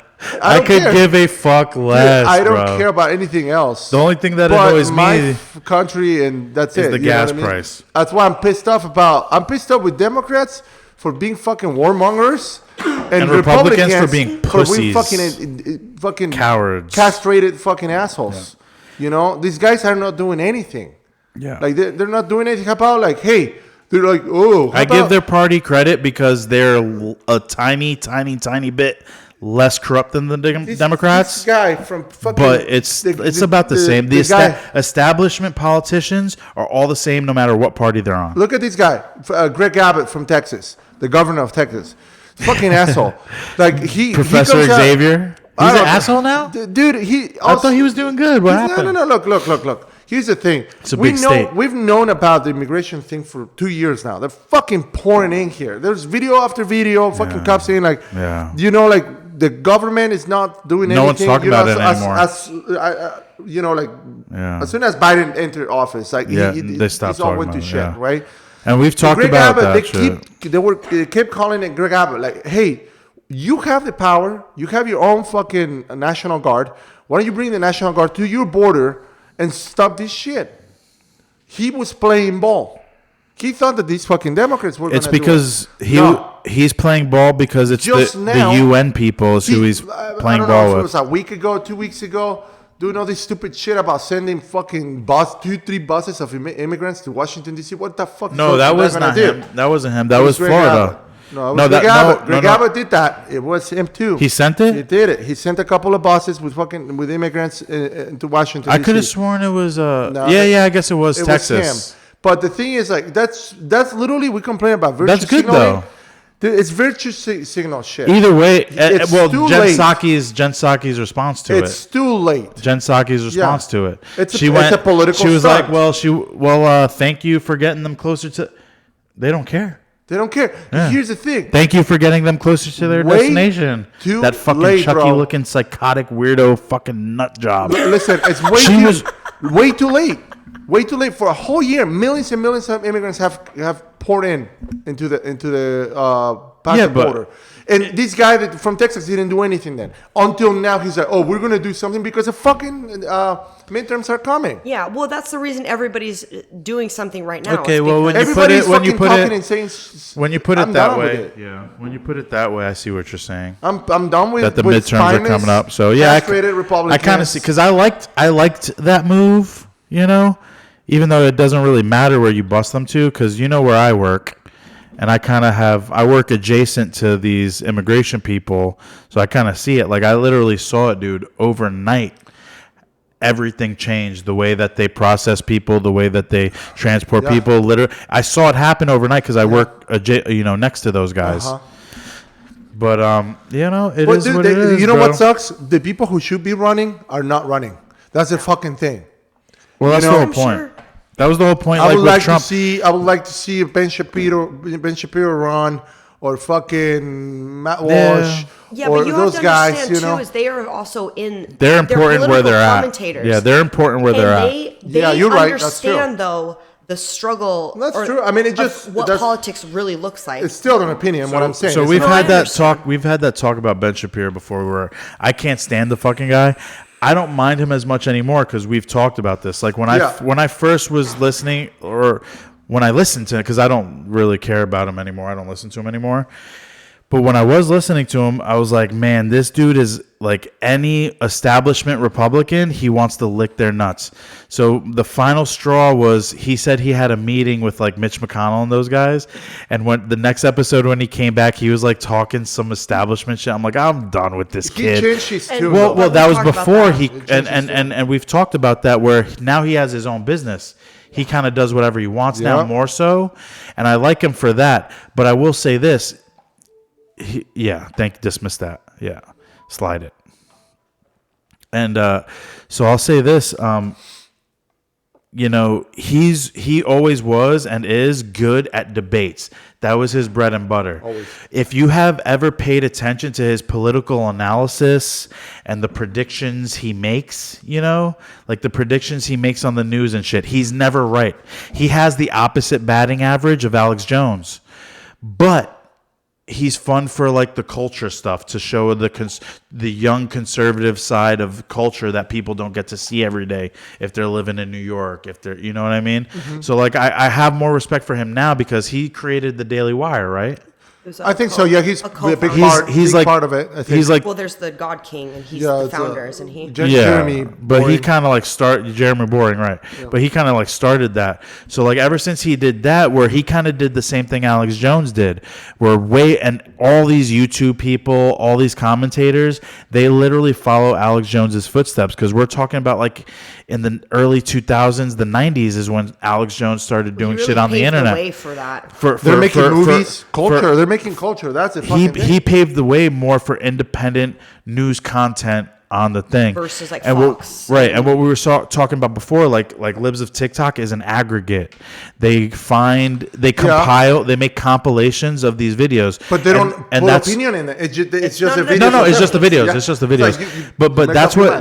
I don't could care. give a fuck less. I don't bro. care about anything else. The only thing that but annoys my me country, and that's is it. the you know gas what I mean? price. That's why I'm pissed off about. I'm pissed off with Democrats for being fucking warmongers, and Republicans for being pussies. fucking Cowards. castrated fucking assholes. You know, these guys are not doing anything. Yeah. Like they're not doing anything. How about like, hey, they're like, oh, I give their party credit because they're a tiny, tiny, tiny bit less corrupt than the Democrats. This guy from fucking. But it's about the same. The guy, establishment politicians are all the same no matter what party they're on. look at this guy, Greg Abbott from Texas, the governor of Texas. Fucking asshole. Like Professor he comes Xavier. He's an asshole now? Dude, I thought he was doing good. What happened? No. Look. Here's the thing. It's a big state. We've known about the immigration thing for 2 years now. They're fucking pouring in here. There's video after video, fucking cops saying like, you know, like the government is not doing anything. No one's talking about it anymore. As soon as Biden entered office, like they stopped all talking went to about it, shit, right? And we've talked Greg about Abbott, that they kept calling it Greg Abbott. Like, hey, you have the power. You have your own fucking National Guard. Why don't you bring the National Guard to your border and stop this shit? He was playing ball. He thought that these fucking Democrats were going to do it. It's because he's playing ball because it's the UN people is who he's playing I don't know ball if it with. was a week ago, 2 weeks ago, doing all this stupid shit about sending fucking 2-3 buses of immigrants to Washington, D.C. What the fuck? No, that was not him. That wasn't him. That was Greg Florida. Abbott. No, it was Greg Abbott. Greg no. Abbott did that. It was him too. He sent it? He did it. He sent a couple of buses with immigrants to Washington. I could have sworn it was I guess it was Texas. Was him. But the thing is, like, that's literally, we complain about virtue That's good signaling. though. Dude, it's virtue signal shit. Either way, It's well, too Jen late. Psaki's response to It's too late. Jen Psaki's response to it. It's a political She was stunt. like, thank you for getting them closer to. They don't care. They don't care. Yeah. Here's the thing. Thank you for getting them closer to their destination. That fucking late, Chucky-looking psychotic weirdo fucking nut job. Listen, it's way too late. Way too late for a whole year. Millions and millions of immigrants have poured into the past border. And this guy from Texas didn't do anything then. Until now, he's like, oh, we're going to do something because the fucking midterms are coming. Yeah, well, that's the reason everybody's doing something right now. Okay, well, when you put it that way, when you put it that way, I see what you're saying. I'm done with that. The with midterms are coming up, so yeah, I kind of see because I liked that move, you know, even though it doesn't really matter where you bust them to, because you know where I work. And I work adjacent to these immigration people, so I kind of see it. Like, I literally saw it, dude, overnight. Everything changed. The way that they process people, the way that they transport people. Literally, I saw it happen overnight because I work, next to those guys. But it is what it is. You know bro. what sucks? The people who should be running are not running. That's the fucking thing. Well, that's the whole point. Sure. That was the whole point. I would like Trump. I would like to see Ben Shapiro run, or fucking Matt Walsh, Yeah, or but you those have to guys. understand You know, too, is they are also in. They're important where they're at. Commentators. Yeah, they're important where they're at. They you're right. That's true. understand though the struggle. That's true. I mean, it of just what that's- politics really looks like. it's still an opinion. What I'm saying. So It's we've not- had that understand. talk. We've had that talk about Ben Shapiro before. Where I can't stand the fucking guy. I don't mind him as much anymore because we've talked about this. Like when I first was listening, or when I listened to it, because I don't really care about him anymore. I don't listen to him anymore. But when I was listening to him, I was like, man, this dude is like any establishment Republican. He wants to lick their nuts. So the final straw was he said he had a meeting with like Mitch McConnell and those guys. And when the next episode, when he came back, he was like talking some establishment shit. I'm like, I'm done with this He kid. changed his tune. Well, we that was talked about before that. he and we've talked about that where now he has his own business. He kind of does whatever he wants now, more so, and I like him for that. But I will say this, dismiss that, slide it. And so I'll say this, he always was and is good at debates. That was his bread and butter. Always. If you have ever paid attention to his political analysis and the predictions he makes, like the predictions he makes on the news and shit, he's never right. He has the opposite batting average of Alex Jones. But he's fun for like the culture stuff, to show the young conservative side of culture that people don't get to see every day if they're living in New York, if they're, you know what I mean? So like I have more respect for him now because he created the Daily Wire, right? I think so. Yeah, he's a big He's like part of it. I think. he's like Well, there's the God King, and he's the founder, isn't he? Jeremy but he Boring. kind of like Jeremy Boring, right? Yeah. But he kind of like started that. So like ever since he did that, where he kind of did the same thing Alex Jones did, where and all these YouTube people, all these commentators, they literally follow Alex Jones's footsteps, because we're talking about like in the early 2000s, the 90s is when Alex Jones started doing really shit on the paved internet. The way for that. They're making movies, culture. They're making culture. That's a fucking thing. He paved the way more for independent news content on the thing Versus like and Fox. and what we were talking about before, like Libs of TikTok is an aggregate. They compile, they make compilations of these videos, but they don't put opinion in it. It's just a video. No, it's just the videos. Yeah. It's just the videos. Like but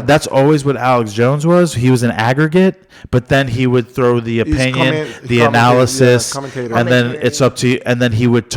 that's always what Alex Jones was. He was an aggregate, but then he would throw the opinion, the analysis, and then it's up to you. And then he would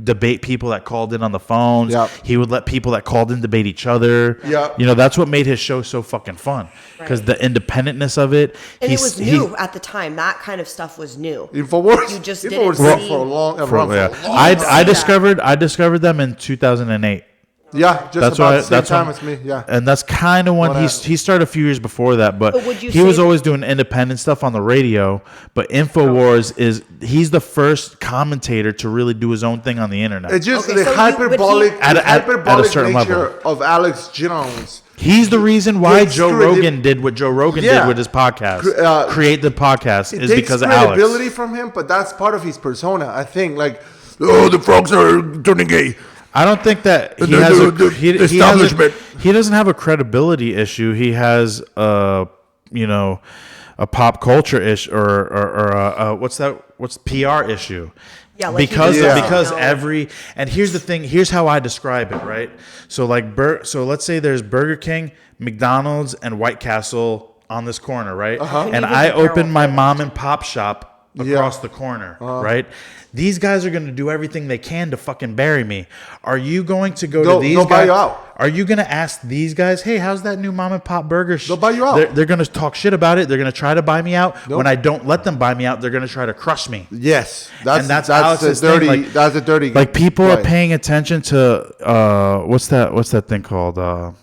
debate people that called in on the phones. Yep. He would let people that called in debate each other. Yep. You know, that's what made his show so fucking fun, because the independentness of it. And it was new at the time. That kind of stuff was new. Infowars. You just Infowars didn't see. for a long. I discovered them in 2008. Yeah, just that's about why, the same that's time when, as me. Yeah, and that's kind of when he started a few years before that. But he was always doing independent stuff on the radio. But Infowars he's the first commentator to really do his own thing on the internet. it's just the hyperbolic at a certain nature level of Alex Jones. He's the reason why Joe Rogan did what Joe Rogan did with his podcast. Create the podcast is because of Alex. Credibility from him, but that's part of his persona. I think, like, the frogs are turning gay. I don't think that he he doesn't have a credibility issue. He has a pop culture issue or what's PR issue. Yeah, like because and here's the thing. Here's how I describe it. Right. So like so let's say there's Burger King, McDonald's, and White Castle on this corner, right? And I open my mom and pop shop across the corner, right? These guys are going to do everything they can to fucking bury me. Are you going to go to these guys? Buy you out. Are you going to ask these guys, hey, how's that new mom and pop burger? They'll buy you out. They're going to talk shit about it. They're going to try to buy me out. Nope. When I don't let them buy me out, they're going to try to crush me. Yes. That's Alex's dirty thing. That's a dirty. Like people are paying attention to what's that thing called?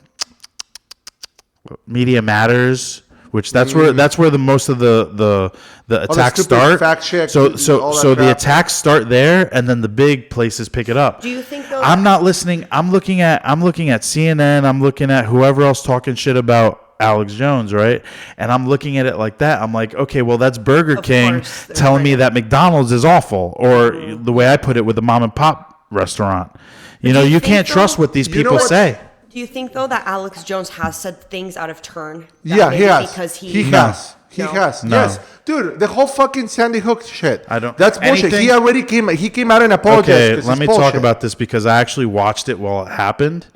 Media Matters. Which that's where the most of the attacks start. Fact check, so the attacks start there, and then the big places pick it up. Do you think though? I'm not listening. I'm looking at CNN. I'm looking at whoever else talking shit about Alex Jones, right? And I'm looking at it like that. I'm like, okay, well that's Burger King telling me that McDonald's is awful, or the way I put it with the mom and pop restaurant. You can't trust what these people say. Do you think though that Alex Jones has said things out of turn? Yeah, he has. Because he has. He has. No. Yes, dude. The whole fucking Sandy Hook shit. I don't. That's bullshit. He already came out and apologized. Okay, let me talk about this because I actually watched it while it happened.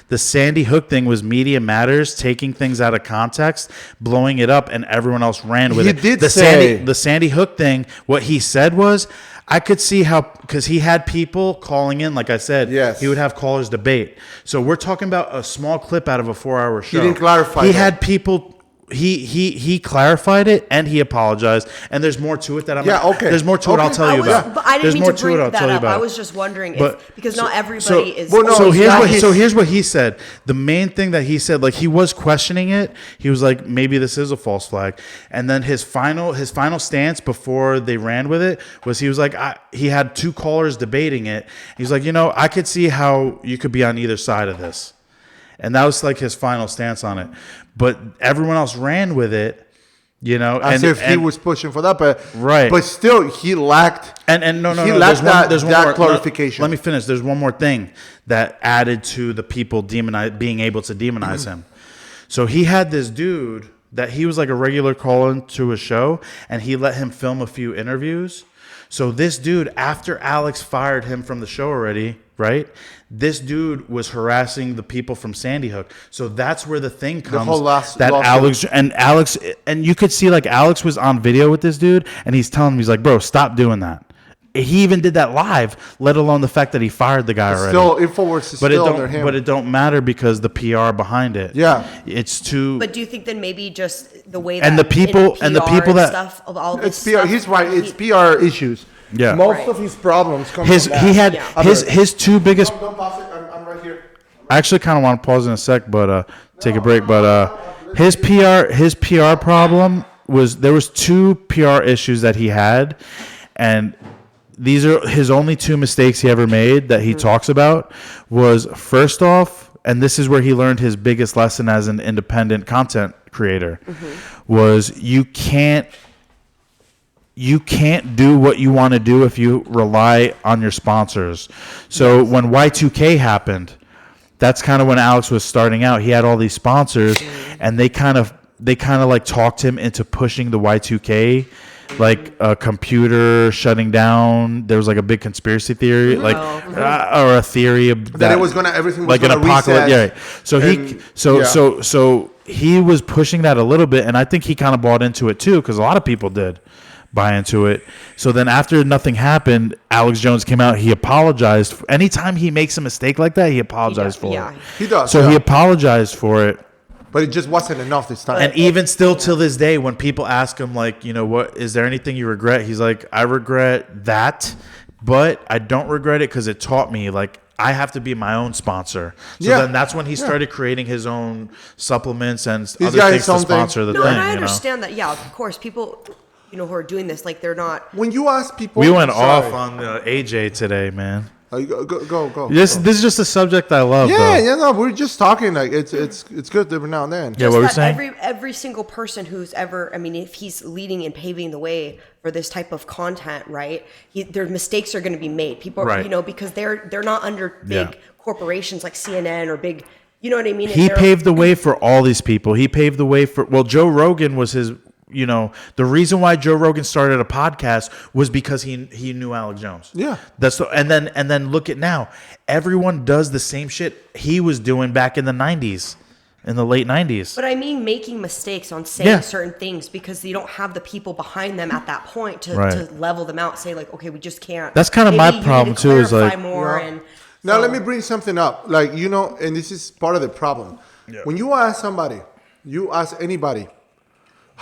The Sandy Hook thing was Media Matters taking things out of context, blowing it up, and everyone else ran with it. He did the say the Sandy Hook thing. What he said was, I could see how, because he had people calling in, like I said, yes. He would have callers debate. So we're talking about a small clip out of a 4-hour show. He didn't clarify. He had people. He clarified it and he apologized, and there's more to it that I'm okay. There's more to it. I'll tell you about. But I didn't mean to bring that up. I was just wondering because not everybody is. Here's what he said. The main thing that he said, like he was questioning it. He was like, maybe this is a false flag. And then his final stance before they ran with it was he was like, he had two callers debating it. He's like, I could see how you could be on either side of this. And that was like his final stance on it. But everyone else ran with it, as if he was pushing for that, but right. But still, he lacked. And no. He lacked there's one more clarification. Let me finish. There's one more thing that added to the people being able to demonize him. So he had this dude that he was like a regular call-in to a show, and he let him film a few interviews. So this dude, after Alex fired him from the show already, right? This dude was harassing the people from Sandy Hook. So that's where the thing comes. And you could see like Alex was on video with this dude, and he's telling him, he's like, bro, stop doing that. he even did that live, let alone the fact that he fired the guy already. Still, Infowars is still under him. But it don't matter because the PR behind it. Yeah. It's too. But do you think then maybe just the way that And the people- in and the PR people that- stuff of all It's this PR. stuff, He's right. It's PR issues. Yeah. Most Right. of his problems come his from that. he had Yeah. his two biggest. Don't pause it. I'm right here. I actually kind of want to pause in a sec, but take a break. But his PR problem was there was two PR issues that he had, and these are his only two mistakes he ever made that he talks about. Was first off, and this is where he learned his biggest lesson as an independent content creator, was you can't do what you want to do if you rely on your sponsors. So when Y2K happened, that's kind of when Alex was starting out. He had all these sponsors, and they kind of like talked him into pushing the Y2K, like a computer shutting down. There was like a big conspiracy theory, like or a theory of That it was gonna everything was like an gonna apocalypse. reset. Yeah. Right. So he was pushing that a little bit, and I think he kind of bought into it too, because a lot of people did buy into it. So then after nothing happened, Alex Jones came out. He apologized. Anytime he makes a mistake like that, he apologized for it. He does. So yeah. he apologized for it. But it just wasn't enough this time. And even still till this day, when people ask him, like, you know, what is there anything you regret? He's like, I regret that, but I don't regret it because it taught me, like, I have to be my own sponsor. So Yeah. then that's when he started creating his own supplements and He's other got things his to own thing. sponsor the No, thing. and I you know? understand that. Yeah, of course, people, who are doing this, like they're not. when you ask people, We went sorry. off on AJ today, man. Go. This is just a subject I love. Yeah, though. no, we're just talking. Like it's good every now and then. Yeah, what were you Just that saying? every single person who's ever, I mean, if he's leading and paving the way for this type of content, right? Their mistakes are going to be made. People, Right. because they're not under big Yeah. corporations like CNN or big, you know what I mean? He They're- paved the way for all these people. He paved the way for, well, Joe Rogan was his, you know, the reason why Joe Rogan started a podcast was because he knew Alex Jones. Yeah. And then look at now. Everyone does the same shit he was doing back in the 90s, in the late 90s. But I mean, making mistakes on saying Yeah. certain things because you don't have the people behind them at that point to Right. level them out. Say like, okay, we just can't. That's kind of Maybe my you need problem to too, is clarify like, more Yeah. and Now so- let me bring something up. Like, you know, and this is part of the problem. When you ask somebody, you ask anybody.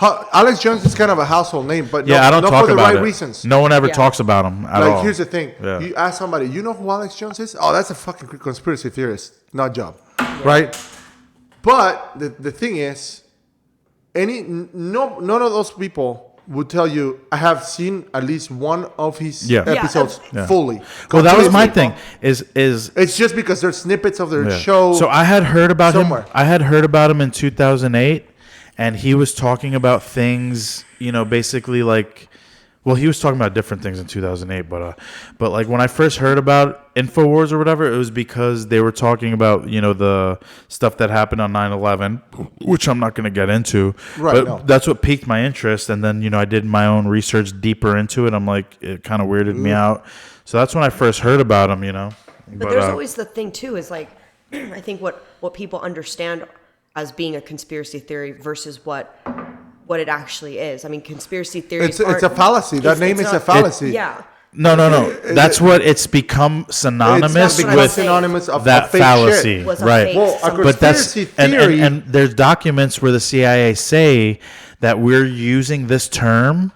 Alex Jones is kind of a household name, but Yeah, I don't not talk for the about right it. reasons. No one ever Yeah. talks about him at Like, all. here's the thing. Yeah. You ask somebody, you know who Alex Jones is? Oh, that's a fucking conspiracy theorist. Not job. Right? But the thing is, none of those people would tell you, I have seen at least one of his Yeah. Yeah, episodes Yeah. fully. Well, that was my Completely. thing. Is It's just because there's snippets of their Yeah. show. So I had heard about somewhere. him. I had heard about him in 2008, and he was talking about things, you know, basically like, well, he was talking about different things in 2008, but like when I first heard about Infowars or whatever, it was because they were talking about, you know, the stuff that happened on 9/11, which I'm not going to get into. Right, But no. that's what piqued my interest, and then, you know, I did my own research deeper into it. I'm like, it kind of weirded me out. So that's when I first heard about him, you know. But there's always the thing too is like I think what people understand as being a conspiracy theory versus what it actually is. I mean, conspiracy theories. It's a fallacy. That name is a fallacy. Yeah. No. That's what it's become synonymous It's what I'm with saying. synonymous of that fake fallacy, shit. Was a right? fake Well, a something. But that's conspiracy theory. and there's documents where the CIA say that we're using this term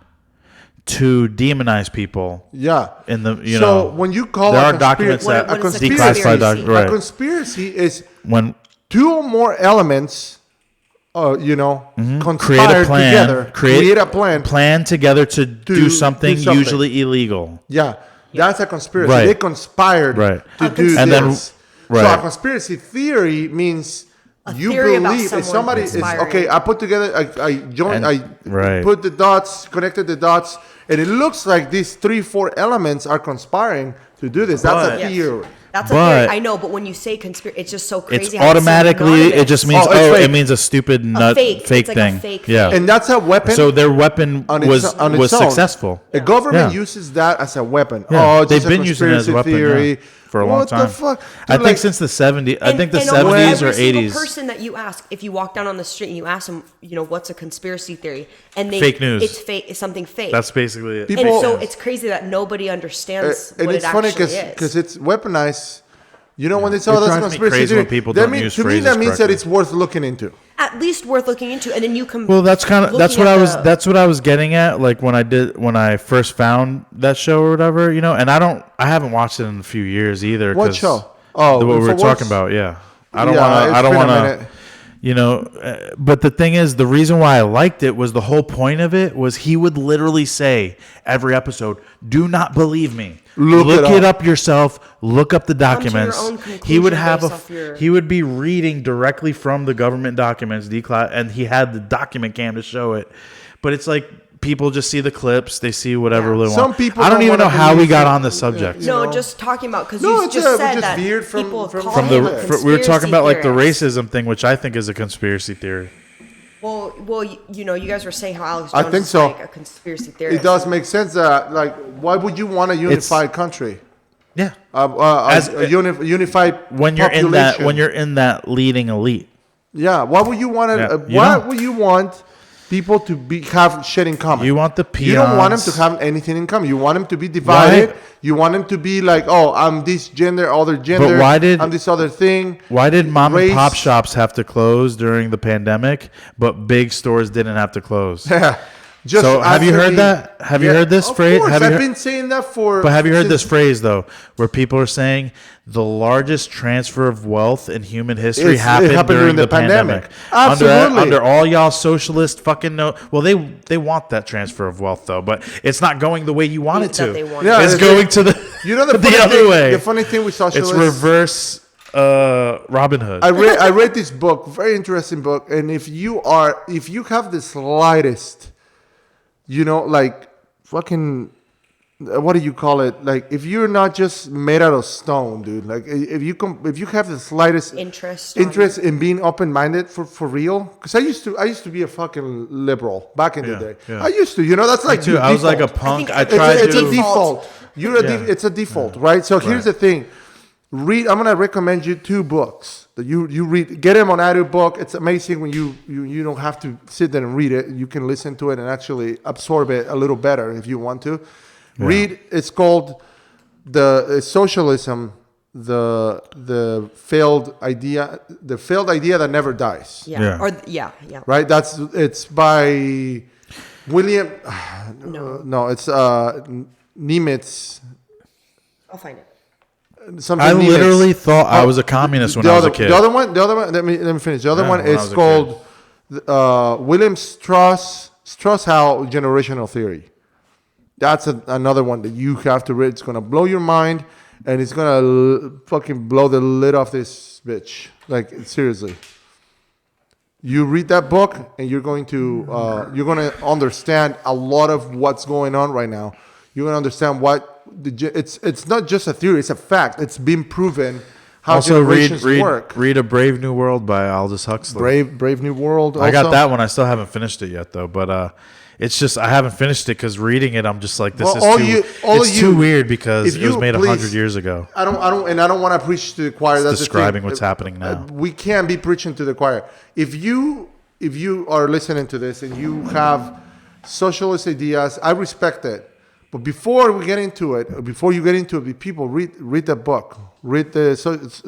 to demonize people. Yeah. In the you so know when you call there a are documents What- that what is a declassify conspiracy? documents, a right? conspiracy is When two or more elements, conspired create a plan, together. Create a plan. plan together to do something, do something. usually illegal. Yeah, that's a conspiracy. Right. They conspired Right. to do And then- this. So right. a conspiracy theory means you theory about believe if someone somebody is conspiring. okay. I put together, I joined, And- right. put the dots, connected the dots, and it looks like these 3-4 elements are conspiring to do this. That's But- a Yes. theory. That's a But- theory. I know, but when you say conspiracy, it's just so crazy. It's how automatically. synonymous. It just means Oh, it's fake. it means a stupid nut fake. fake It's like a thing. fake yeah. thing. And that's a weapon. So their weapon on its was own. successful. The government Yeah. uses that as a weapon. Yeah. Oh, it's They've just been a using it as a conspiracy weapon, theory. yeah. for a long What time. the fuck? I Dude, think since the 70s. I think the and almost 70s or every single 80s. person that you ask, if you walk down on the street and you ask them, what's a conspiracy theory, and Fake news. it's fake, it's something fake. That's basically it. People- and Fake so news. it's crazy that nobody understands and what it's it funny actually is. because it's weaponized. When they say, It "Oh, that's drives me conspiracy crazy theory," when people that don't mean- use to me phrases that means that correctly. it's worth looking into. At least worth looking into, and then you can. Well, that's kind of that's looking what at I was the- that's what I was getting at. Like when I first found that show or whatever, and I haven't watched it in a few years either. What 'cause show? Oh, what we were InfoWars? talking about. Yeah, I don't Yeah, want to. it's I don't been a want minute. to. But the thing is, the reason why I liked it was the whole point of it was he would literally say every episode, "Do not believe me. Look it it up yourself. Look up the to your documents." own He would conclusion have based off your- he would be reading directly from the government documents, and he had the document cam to show it. But it's like people just see the clips, they see whatever Yeah. they want. Some people I don't don't even know wanna how we believe got it, on the subject. you No, know? just talking about because No, you it's just just said that veered from- people from- call From him the a we were talking about like the conspiracy theorist. racism thing, which I think is a conspiracy theory. Well, you guys were saying how Alex I Jones think is so. like a conspiracy theorist. It does make sense that why would you want a unified country? Yeah. As a unified When you're population. in that leading elite. Yeah, why would you want Yeah, you why don't. would you want people to have shit in common? You want the peons. You don't want them to have anything in common. You want them to be divided. Why- You want them to be like, oh, I'm this gender, other gender. I'm this other thing. Why did mom Race. and pop shops have to close during the pandemic, but big stores didn't have to close? Just So have you after heard the- that? Have you heard this of phrase? Course. Have you I've heard- been saying that for. But have you heard this since- phrase though, where people are saying the largest transfer of wealth in human history It happened happened during the pandemic? Absolutely. Under all y'all socialist fucking no. Well, they want that transfer of wealth though, but it's not going the way you want it That to. they want. Yeah, it's it's- going to the You know the, the funny other thing, way. The funny thing with socialists. It's reverse Robin Hood. I read this book, very interesting book, and if you have the slightest, like fucking, what do you call it? Like if you're not just made out of stone, dude. Like if you have the slightest interest in being open minded for real, because I used to be a fucking liberal back in the day. yeah. I used to, that's like too. I was like a default. punk. think I it's tried It's to. a default. It's a default, right? So here's the thing. I'm gonna recommend you 2 books that you read. Get them on audiobook. It's amazing when you don't have to sit there and read it. You can listen to it and actually absorb it a little better if you want to. Yeah. Read. It's called the Socialism, the failed idea that never dies. Yeah. Yeah. Or yeah. Right. It's by William. No, it's Nimitz. I'll find it. Something I Nimitz. literally thought I was a communist when I was a kid. The other one. Let me finish. The other Yeah, one when I is was a called William Strauss-Howe generational theory. That's another one that you have to read. It's gonna blow your mind, and it's gonna fucking blow the lid off this bitch. Like seriously. You read that book, and you're going to understand a lot of what's going on right now. You're gonna understand it's not just a theory; it's a fact. It's been proven how Also, generations work. read A Brave New World by Aldous Huxley. Brave New World. I got also. that one. I still haven't finished it yet, though. But it's just I haven't finished it because reading it, I'm just like, this Well, is too weird because if it was you- made please, 100 years ago. I don't want to preach to the choir. That's the describing thing. what's happening now. We can't be preaching to the choir. If you are listening to this and you have socialist ideas, I respect it. But before you get into it, people read the book. Read the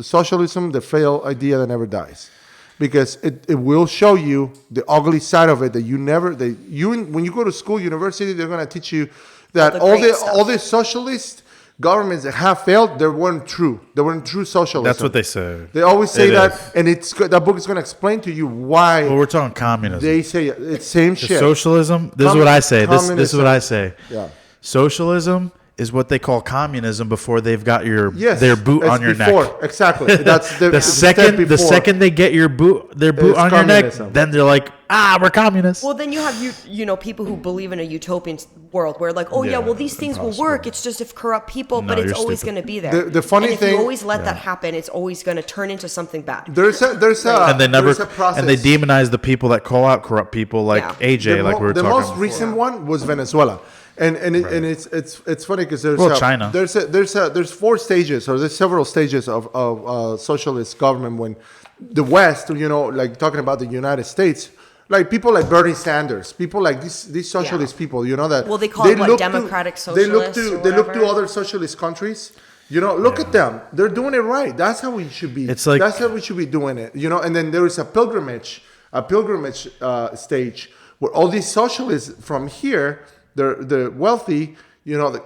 Socialism, the failed idea that never dies. Because it will show you the ugly side of it that when you go to school, university, they're going to teach you that the all great stuff. the socialist governments that have failed, they weren't true. They weren't true socialism. That's what they say. They always say It that, is. and that book is going to explain to you why Well, we're talking communism. they say it's same The shit. socialism. This is what I say. This is Communism. what I say. Yeah. Socialism is what they call communism before they've got Yes, their boot it's on your before. neck. Exactly. That's the The step second before. they get their boot It's on your neck, communism. then they're like, we're communists. Well, then you have people who believe in a utopian world where like, oh yeah, Yeah, well these things will impossible. work. It's just if corrupt people, No, but it's you're always stupid. going to be there. The funny and if thing- you always let that happen, it's always going to turn into something bad. There's a and they never there's a process. and they demonize the people that call out corrupt people, like Yeah. AJ, like we were the talking. most recent one was Venezuela, and it's funny because China. there's 4 stages, or there's several stages of socialist government. When the West, like talking about the United States, like people like Bernie Sanders, people like these socialist people, that Well, they call it, what, look democratic they look socialists or to they look to whatever? other socialist countries. Look at them. They're doing it right. That's how we should be. It's like- that's how we should be doing it. And then there is a pilgrimage stage where all these socialists from here, they're wealthy.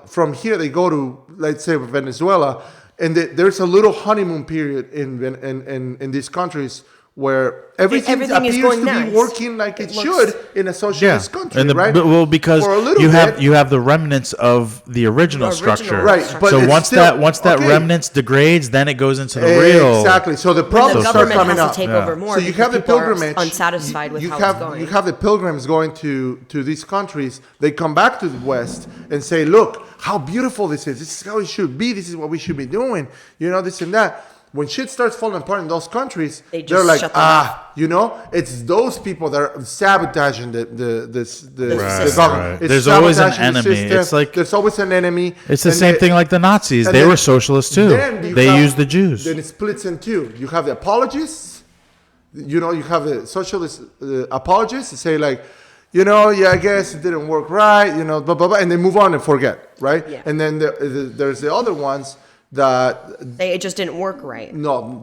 From here they go to, let's say, Venezuela, and there's a little honeymoon period in these countries where everything everything is appears going to nice. be working like it It looks- should in a socialist country, and right? because For a little you have bit. you have the remnants of the original The original structure, Right, but so it's once still- that okay. remnants degrades, then it goes into the real. Exactly. So the When problems the start government coming has up. to take Yeah. over more. So you because have the people are pilgrimage. unsatisfied with you how have, it's going. You have the pilgrims going to these countries. They come back to the West and say, "Look, how beautiful this is. This is how it should be. This is what we should be doing. This and that." When shit starts falling apart in those countries, They just they're like, shut them it's those people that are sabotaging the Right, government. right. It's There's always an sabotaging the enemy. system. It's like- there's always an enemy. It's the And same thing like the Nazis. and They then- were socialists too. Then you They have- used the Jews. Then it splits in two. You have the apologists. You have the socialist apologists that say like, I guess it didn't work right. Blah blah blah, and they move on and forget, right? Yeah. And then there's the other ones that it just didn't work right.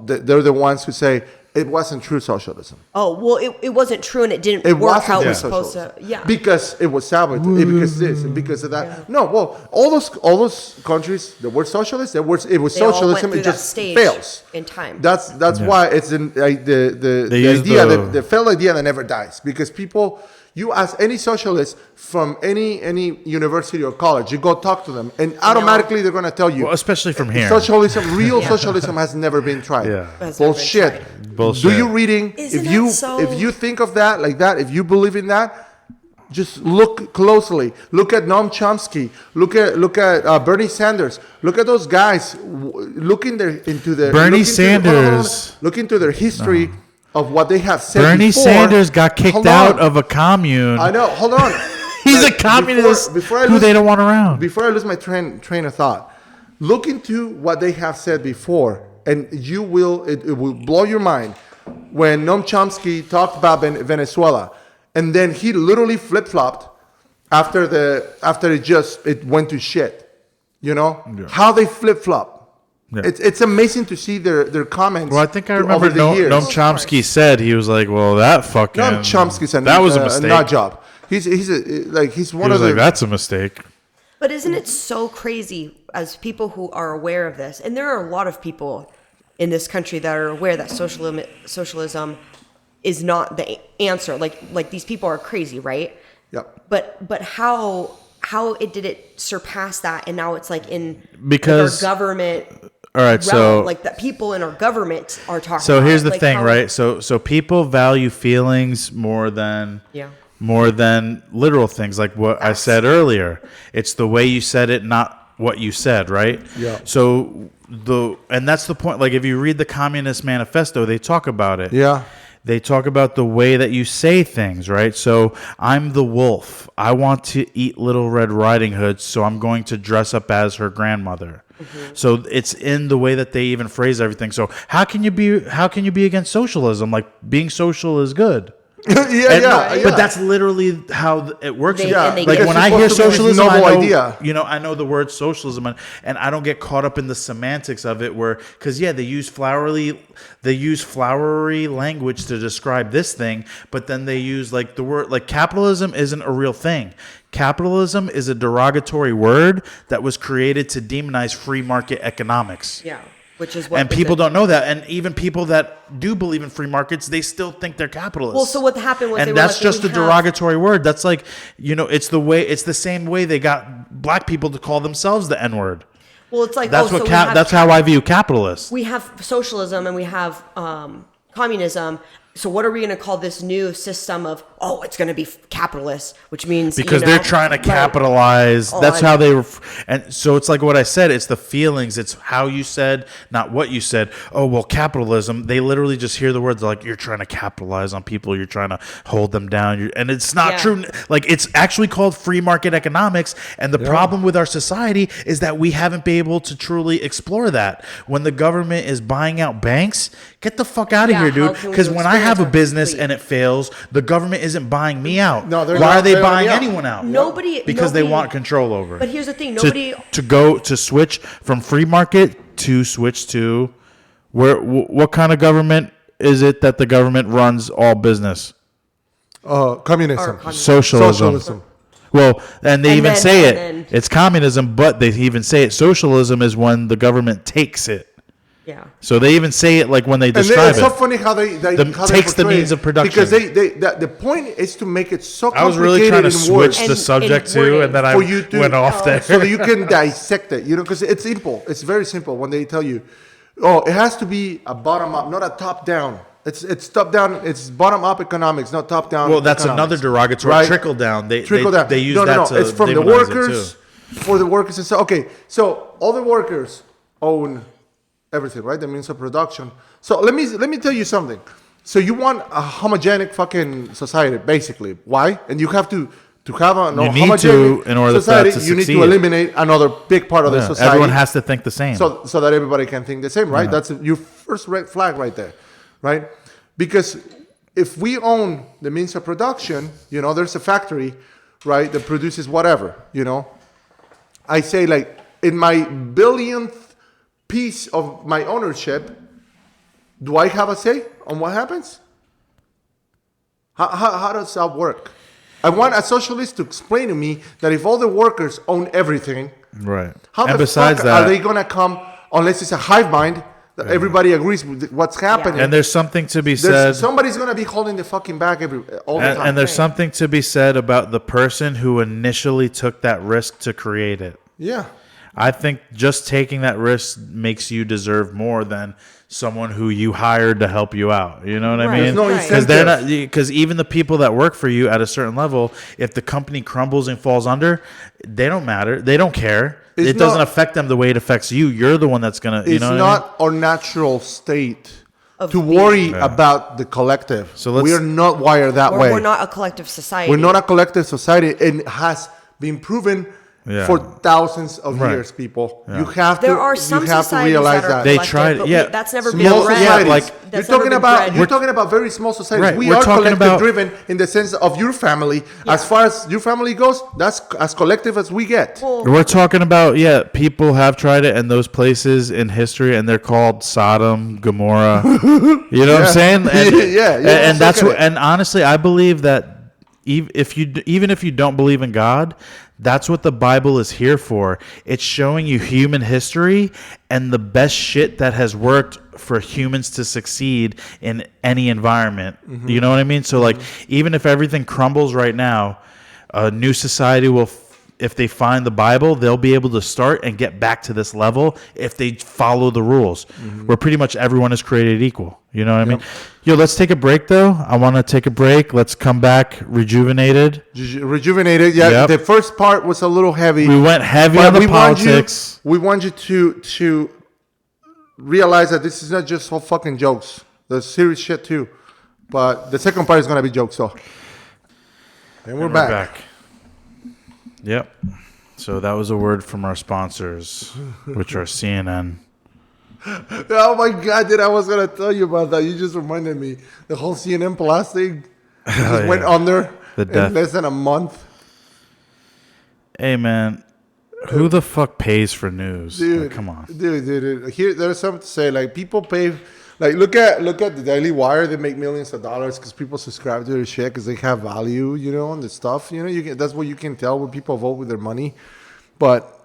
they're the ones who say it wasn't true socialism. Oh, well, it wasn't true and it didn't It work wasn't how it true was supposed to. socialism. Yeah. Because it was sabotaged. Because this and because of that. No, well, all those countries that were socialist, it was They all went socialism. through It that just stage fails. in time. That's why it's in the use idea the- the failed idea that never dies, because people. You ask any socialist from any university or college, you go talk to them, and automatically they're going to tell you, Well, especially from here. socialism, real socialism has never been tried. Yeah. Has never been Bullshit. tried. Bullshit. Do you reading? Isn't if you that so- if you think of that like that, if you believe in that, just look closely. Look at Noam Chomsky. Look at Bernie Sanders. Look at those guys. Look into their Bernie look into- Sanders. Look into their history of what they have said. Bernie before. Sanders got kicked Hold out on. of a commune. I know. Hold on. He's Like, a communist before I who lose- they don't want around. Before I lose my train of thought, look into what they have said before, and it will blow your mind. When Noam Chomsky talked about Venezuela, and then he literally flip flopped after it went to shit. How they flip flop. Yeah. It's amazing to see their comments. Well, I think I over remember the years. Noam Chomsky said, he was like, well, that fucking... Noam Chomsky's that was a mistake. nut job. He's He one was of the like, that's a mistake. But isn't it so crazy as people who are aware of this? And there are a lot of people in this country that are aware that socialism is not the answer. Like these people are crazy, right? Yep. But how did it surpass that? And now it's like in Because- our government. All right, so... realm, like that people in our government are talking. So about here's it. the Like thing, how- right? So people value feelings more than Yeah. literal things, like what I said earlier. It's the way you said it, not what you said, right? Yeah. So and that's the point. Like if you read the Communist Manifesto, they talk about it. Yeah. They talk about the way that you say things, right? So I'm the wolf. I want to eat Little Red Riding Hood, so I'm going to dress up as her grandmother. Mm-hmm. So it's in the way that they even phrase everything. So how can you be against socialism? Like being social is good. But that's literally how it works. They- Yeah, and they Like get- when it's I hear supposed to be this socialism, I noble know, idea. I know the word socialism, and I don't get caught up in the semantics of it. Because they use flowery language to describe this thing, but then they use like the word like capitalism isn't a real thing. Capitalism is a derogatory word that was created to demonize free market economics. Yeah, which is what. And people don't know that. And even people that do believe in free markets, they still think they're capitalists. Well, so what happened was, they and were that's like, just we a have- derogatory word. That's like, it's the same way they got black people to call themselves the N-word. Well, it's like That's so what we have that's how I view capitalists. we have socialism and we have communism. So what are we going to call this new system of? Oh, it's going to be capitalist, which means because they're trying to capitalize. That's how they. And so it's like what I said. It's the feelings. It's how you said, not what you said. Oh well, capitalism. They literally just hear the words like you're trying to capitalize on people. You're trying to hold them down. And it's not true. Like it's actually called free market economics. And the problem with our society is that we haven't been able to truly explore that. When the government is buying out banks, get the fuck out of here, dude. Because when I have a business and it fails, the government isn't buying me out. No, why are they buying anyone out? Because they want control over. But here's the thing: to switch from free market to switch to what kind of government is it that the government runs all business? Communism. Socialism. Well, and they even say it's communism, but they even say it. Socialism is when the government takes it. Yeah. So they even say it like when they describe it's so funny how they takes the means of production, because the point is to make it so complicated. I was really trying to switch the subject too, and then I went off there so that you can dissect it. Because it's simple. It's very simple when they tell you, oh, it has to be a bottom up, not a top down. It's top down. It's bottom up economics, not top down. Well, that's another derogatory. Right? Trickle down. They use that to it's from the demonize workers for the workers. And so so all the workers own everything, right? The means of production. So let me tell you something. So you want a homogenic fucking society, basically. Why? And you have to have a homogenic in order society. for that to you need succeed. to eliminate another big part of the society. Everyone has to think the same, so that everybody can think the same, right? That's your first red flag right there, right? Because if we own the means of production, there's a factory, right, that produces whatever, I say like in my billionth piece of my ownership, do I have a say on what happens? How does that work? I want a socialist to explain to me that if all the workers own everything, right? How the fuck are they gonna come unless it's a hive mind that everybody agrees with what's happening? And there's something to be said. Somebody's gonna be holding the fucking bag all the time. And there's something to be said about the person who initially took that risk to create it. Yeah. I think just taking that risk makes you deserve more than someone who you hired to help you out. You know what I mean? Because even the people that work for you at a certain level, if the company crumbles and falls under, they don't matter. They don't care. It doesn't affect them the way it affects you. You're the one that's gonna. It's not our natural state to worry about the collective. So we are not wired that way. We're not a collective society. We're not a collective society, and it has been proven. For thousands of years, people, you have to. There are some societies realize that are they tried. That's never small been societies. Like you're talking about very small societies. We are collective driven in the sense of your family. As far as your family goes, that's as collective as we get. We're talking about people have tried it in those places in history, and they're called Sodom, Gomorrah. You know what I'm saying? And, and that's what. And honestly, I believe that even if you don't believe in God. That's what the Bible is here for. It's showing you human history and the best shit that has worked for humans to succeed in any environment. Mm-hmm. You know what I mean? So, like, even if everything crumbles right now, a new society will, if they find the Bible, they'll be able to start and get back to this level if they follow the rules. Mm-hmm. Where pretty much everyone is created equal. You know what I mean? Yo, let's take a break, though. I want to take a break. Let's come back rejuvenated. Yeah. Yep. The first part was a little heavy. We went heavy on the politics. We want you to realize that this is not just all fucking jokes. There's serious shit, too. But the second part is going to be jokes, though. And we're back. Yep. So that was a word from our sponsors, which are CNN. Oh my God, dude, I was going to tell you about that. You just reminded me. The whole CNN Plus thing just went under in less than a month. Hey, man, who the fuck pays for news? Dude, like, come on. Dude. Here, there's something to say. Like, people pay. Like, look at the Daily Wire. They make millions of dollars because people subscribe to their shit because they have value, and the stuff. That's what you can tell when people vote with their money. But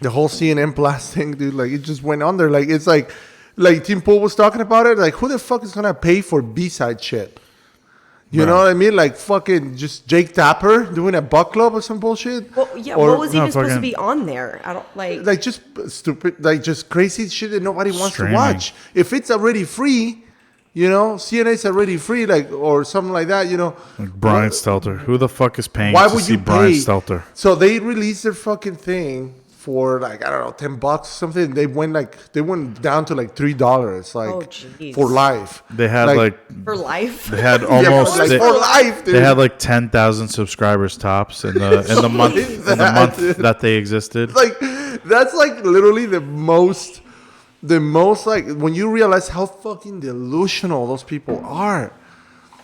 the whole CNN Plus thing, dude, like, it just went under. Like, it's like Tim Pool was talking about it. Like, who the fuck is gonna pay for B-side shit? You know what I mean? Like, fucking just Jake Tapper doing a book club or some bullshit. Well, yeah. What was even supposed to be on there? I don't like just stupid, like just crazy shit that nobody wants to watch. If it's already free, You know, CNA's already free, like, or something like that. You know, Like Brian Stelter. Who the fuck is paying why to would see you Brian pay? Stelter? So they released their fucking thing for like, I don't know, $10 or something. They went down to like $3, like Oh, jeez. for life. They had like For life. they had Yeah, almost like they, for life, dude. they had like 10,000 subscribers tops in the month dude. that they existed. Like that's like literally the most like when you realize how fucking delusional those people are.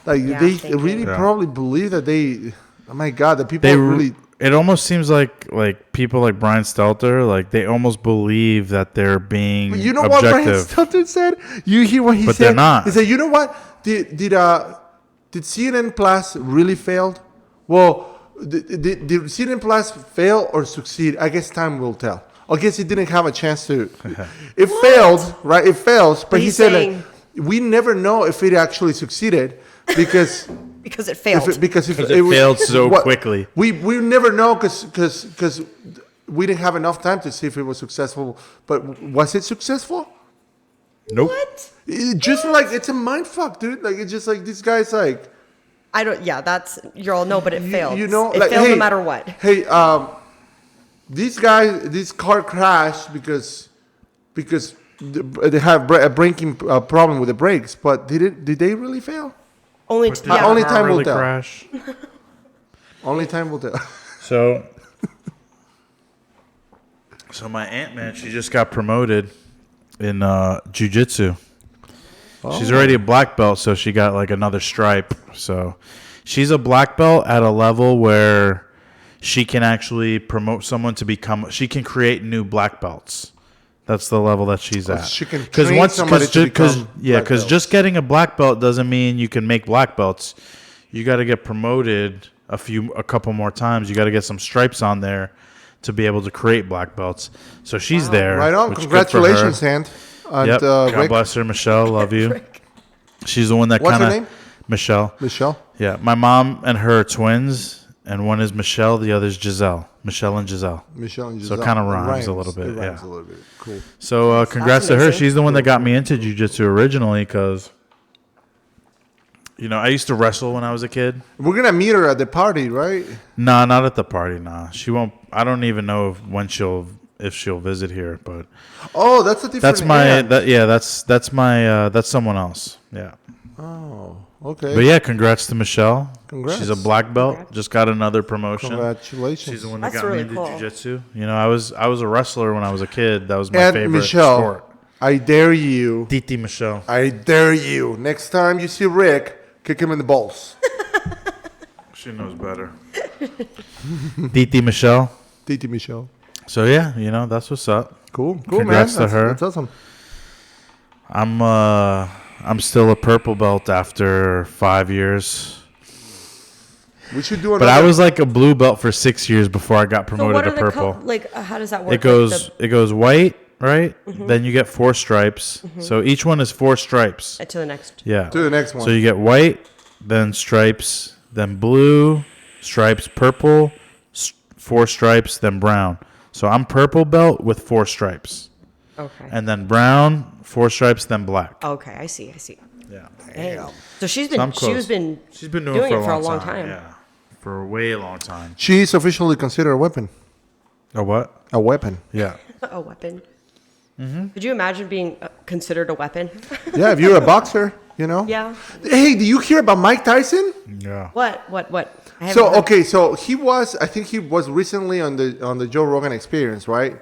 Like Yeah, they thinking. really Yeah. probably believe that they. Oh my god, that people They really. it almost seems like people like Brian Stelter, like they almost believe that they're being You know what Brian objective. Stelter said? You hear what he But said? they're not. He said, "You know what? Did CNN Plus really failed? Well, did CNN Plus fail or succeed? I guess time will tell. I guess he didn't have a chance to. It failed, right? It fails. But he he's said, saying- we never know if it actually succeeded because." Because it failed. Because it failed so quickly. We never know because we didn't have enough time to see if it was successful. But was it successful? Nope. What? It just like it's a mind fuck, dude. Like it's just like this guy's like I don't. Yeah, that's you're all no, but it failed. You know, it like failed hey, no matter what. Hey, this car crashed because they have a braking problem with the brakes. But did they really fail? Only Did yeah. the only car time will really tell. crash? Only time will tell. So my aunt, man, she just got promoted in jiu-jitsu. She's already a black belt, so she got like another stripe. So she's a black belt at a level where she can actually promote someone to become. She can create new black belts. That's the level that she's at. She can train somebody to become black because belts. just getting a black belt doesn't mean you can make black belts. You got to get promoted a couple more times. You got to get some stripes on there to be able to create black belts. So she's there. Right on. which is good for her. Congratulations, Hand. And, Yep. God Rick, bless her, Michelle. Love you. She's the one that What's kind her of name? Michelle. Michelle. Yeah, my mom and her are twins, and one is Michelle, the other is Giselle. Michelle and Giselle. Michelle and So Giselle. it kind of It rhymes a little bit. It rhymes Yeah. a little bit. Cool. So congrats to her. amazing. She's the one that got me into jiu-jitsu originally because, I used to wrestle when I was a kid. We're gonna meet her at the party, right? Nah, not at the party. Nah, she won't. I don't even know if she'll visit here. But Oh, that's a different. that's my hand. that's someone else. Yeah. Oh, okay. But yeah, congrats to Michelle. Congrats. She's a black belt. Just got another promotion. Congratulations. She's the one that That's got really me into cool. jiu-jitsu. I was a wrestler when I was a kid. That was my And favorite Michelle, sport. I dare you. Titi Michelle. I dare you. Next time you see Rick, kick him in the balls. She knows better. Titi Michelle. Titi Michelle. So yeah, that's what's up. Cool, Congrats man. to her. That's awesome. I'm still a purple belt after 5 years. We should do But another. I was like a blue belt for 6 years before I got So promoted what are to the purple. how does that work? It goes white, right? Then you get 4 stripes. So each one is 4 stripes. To the next. Yeah. to the next one. So you get white, then stripes, then blue, stripes, purple, 4 stripes, then brown. So I'm purple belt with 4 stripes. Okay. And then brown, 4 stripes, then black. Okay, I see. Yeah. Damn. So she's So I'm been close. she's been doing doing it it for a long time. Yeah. For a way long time. She's officially considered a weapon. A what? A weapon. Yeah. A weapon. Could you imagine being considered a weapon? Yeah, if you're a boxer, Yeah. Hey, do you hear about Mike Tyson? Yeah. What? I haven't So heard- okay, so I think he was recently on the Joe Rogan Experience, right?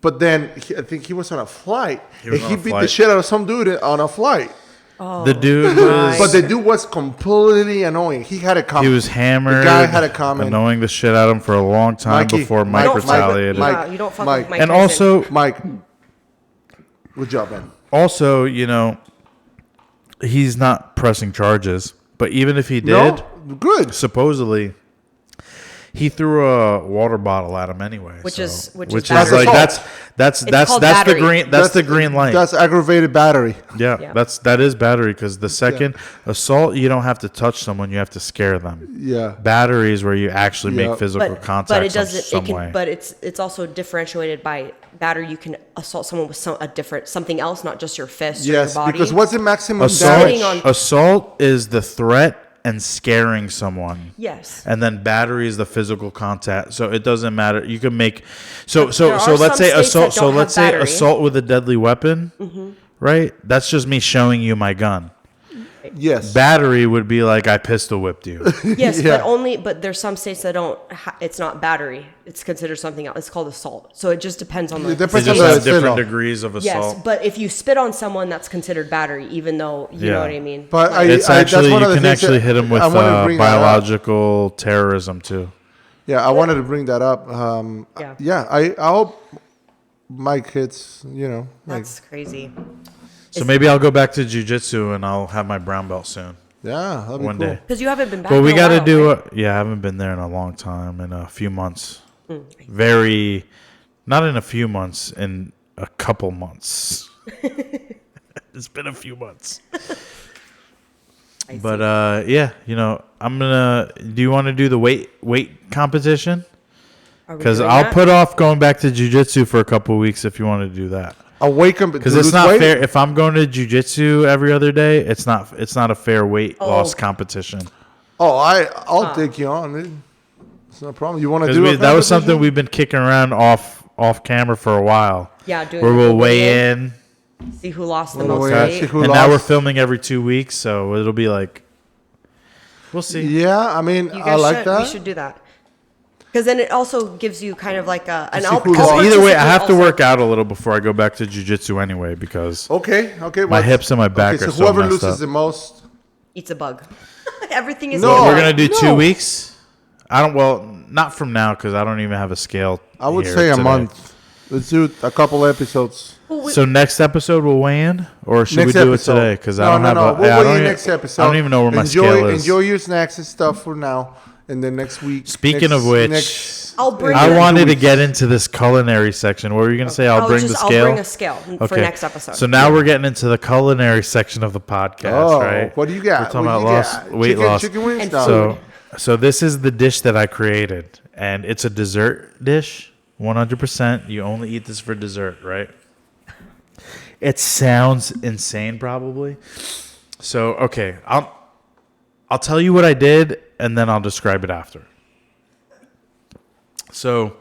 But then I think he was on a flight He was and on he a beat the flight. shit out of some dude on a flight. The dude was But the dude was completely annoying. He had a comment. he was hammered. The guy had a comment. Annoying the shit out of him for a long time Mikey, before Mike, Mike You don't fuck with- retaliated. Mike, no, you don't fuck Mike. with Mike And Tyson. also Mike, good job, man. Also, he's not pressing charges, but even if he did, No, good. supposedly he threw a water bottle at him anyway. Which is like battery. that's called the battery. green that's the green light. That's aggravated battery. Yeah, that is battery, because the second assault, you don't have to touch someone, you have to scare them. Yeah. Battery is where you actually Yeah. make physical contact. But it doesn't. Some It can. way. But it's also differentiated by battery. You can assault someone with something else, not just your fist or Yes, your body. because what's the maximum assault damage? on- assault is the threat and scaring someone. Yes. And then battery is the physical contact. So it doesn't matter. You can make so But so there so are let's some say states assault. that So don't let's have say battery. assault with a deadly weapon. Right? That's just me showing you my gun. Yes. Battery would be like I pistol whipped you. Yes, Yeah. but there's some states that don't. It's not battery. It's considered something else. It's called assault. So it just depends on the. It They depends just on the have different state law. degrees of Yes, assault. but if you spit on someone, that's considered battery, even though you know Yeah. what I mean. But Like, It's that's actually one you of the can things actually that hit them with I wanted to bring that up. biological terrorism too. Yeah, I wanted to bring that up. Yeah. I hope my kids, like, that's crazy. So maybe I'll go back to jiu-jitsu and I'll have my brown belt soon. yeah, that'd be One cool. day. Because you haven't been back. Well, we in a got to while, do right? yeah, I haven't been there in a long time, in a few months. Mm. Not in a few months, in a couple months. It's been a few months. But yeah, I'm gonna. Do you want to do the weight competition? Are we Because doing I'll that? put off going back to jiu-jitsu for a couple of weeks if you want to do that. Awaken Because it's not fair. If I'm going to jiu-jitsu every other day, it's not a fair weight loss competition. Oh, I'll take you on. It's no problem. You want to do Because a that was something competition? we've been kicking around off camera for a while. Yeah, doing Where like we'll a weigh in. see who lost the We'll most weigh in, weight. see who And now we're lost. filming every 2 weeks, so it'll be like, we'll see. Yeah, I mean, You I guys like should. that. We should do that. Because then it also gives you kind of like an. see who lost. Either way, I have to work out a little before I go back to jiu-jitsu anyway, because Okay. my hips and my back okay, are so so whoever messed loses up. the most. Eats a bug. Everything is. No. We're going to do no. 2 weeks. Not from now, because I don't even have a scale. I would here say a today. month. Let's do a couple episodes. So next episode we'll weigh in, or should Next we do episode. it today? Because I No, don't have no. a. We'll yeah, I weigh don't in even- next episode. I don't even know where my scale is. Enjoy your snacks and stuff for now, and then next week. Speaking of which, I'll bring. I it. wanted to get into this culinary section. What were you going to say? I'll bring the scale. I'll bring a scale for next episode. So now we're getting into the culinary section of the podcast, Oh, right? what do you got? We're talking What do about you loss, got? weight loss. Chicken wings. And No. food. So this is the dish that I created, and it's a dessert dish, 100%. You only eat this for dessert, right? It sounds insane, probably. So okay, I'll tell you what I did, and then I'll describe it after. So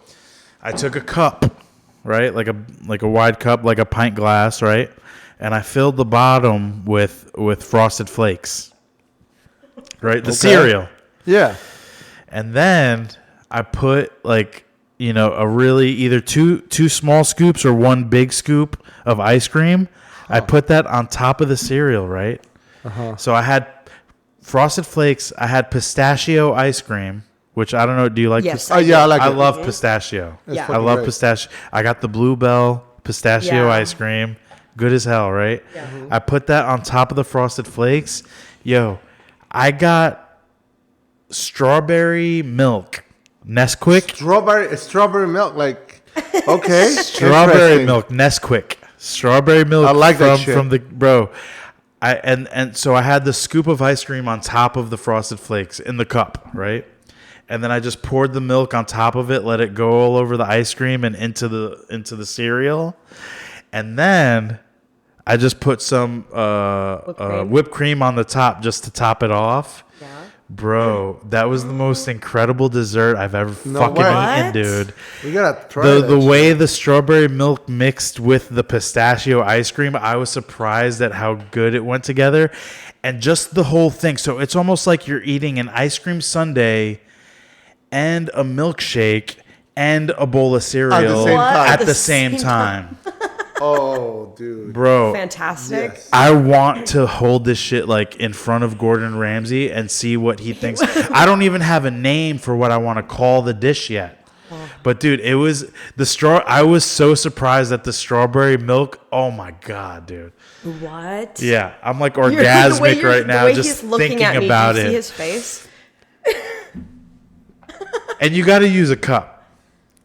I took a cup, right, like a wide cup, like a pint glass, right, and I filled the bottom with Frosted Flakes, right, the cereal. Yeah. And then I put a really either two small scoops or one big scoop of ice cream. I put that on top of the cereal, right? So I had Frosted Flakes. I had pistachio ice cream, which I don't know. Do you like? Yes. Oh yeah, I like I it. love pistachio. Yeah. fucking I love great. pistachio. I got the Bluebell pistachio Yeah. ice cream. Good as hell, right? Yeah. I put that on top of the Frosted Flakes. Yo, I got strawberry milk. Nesquik. Strawberry milk, like okay. Strawberry Interesting. milk. Nesquik. Strawberry milk. I like that shit. From the bro. And so I had the scoop of ice cream on top of the Frosted Flakes in the cup, right? And then I just poured the milk on top of it, let it go all over the ice cream and into the cereal. And then I just put some whipped cream on the top just to top it off. Yeah. Bro, that was the most incredible dessert I've ever fucking way. eaten, What? dude. We gotta try The that shit. way the strawberry milk mixed with the pistachio ice cream, I was surprised at how good it went together. And just the whole thing. So it's almost like you're eating an ice cream sundae and a milkshake and a bowl of cereal same time. at the same time. Oh, dude. Bro, Fantastic. Yes. I want to hold this shit like in front of Gordon Ramsay and see what he thinks. I don't even have a name for what I want to call the dish yet. But dude, it was I was so surprised at the strawberry milk. Oh my god, dude. What? Yeah, I'm like The way orgasmic you're- right now the way just he's looking thinking at me, about do you it. see his face? And you got to use a cup.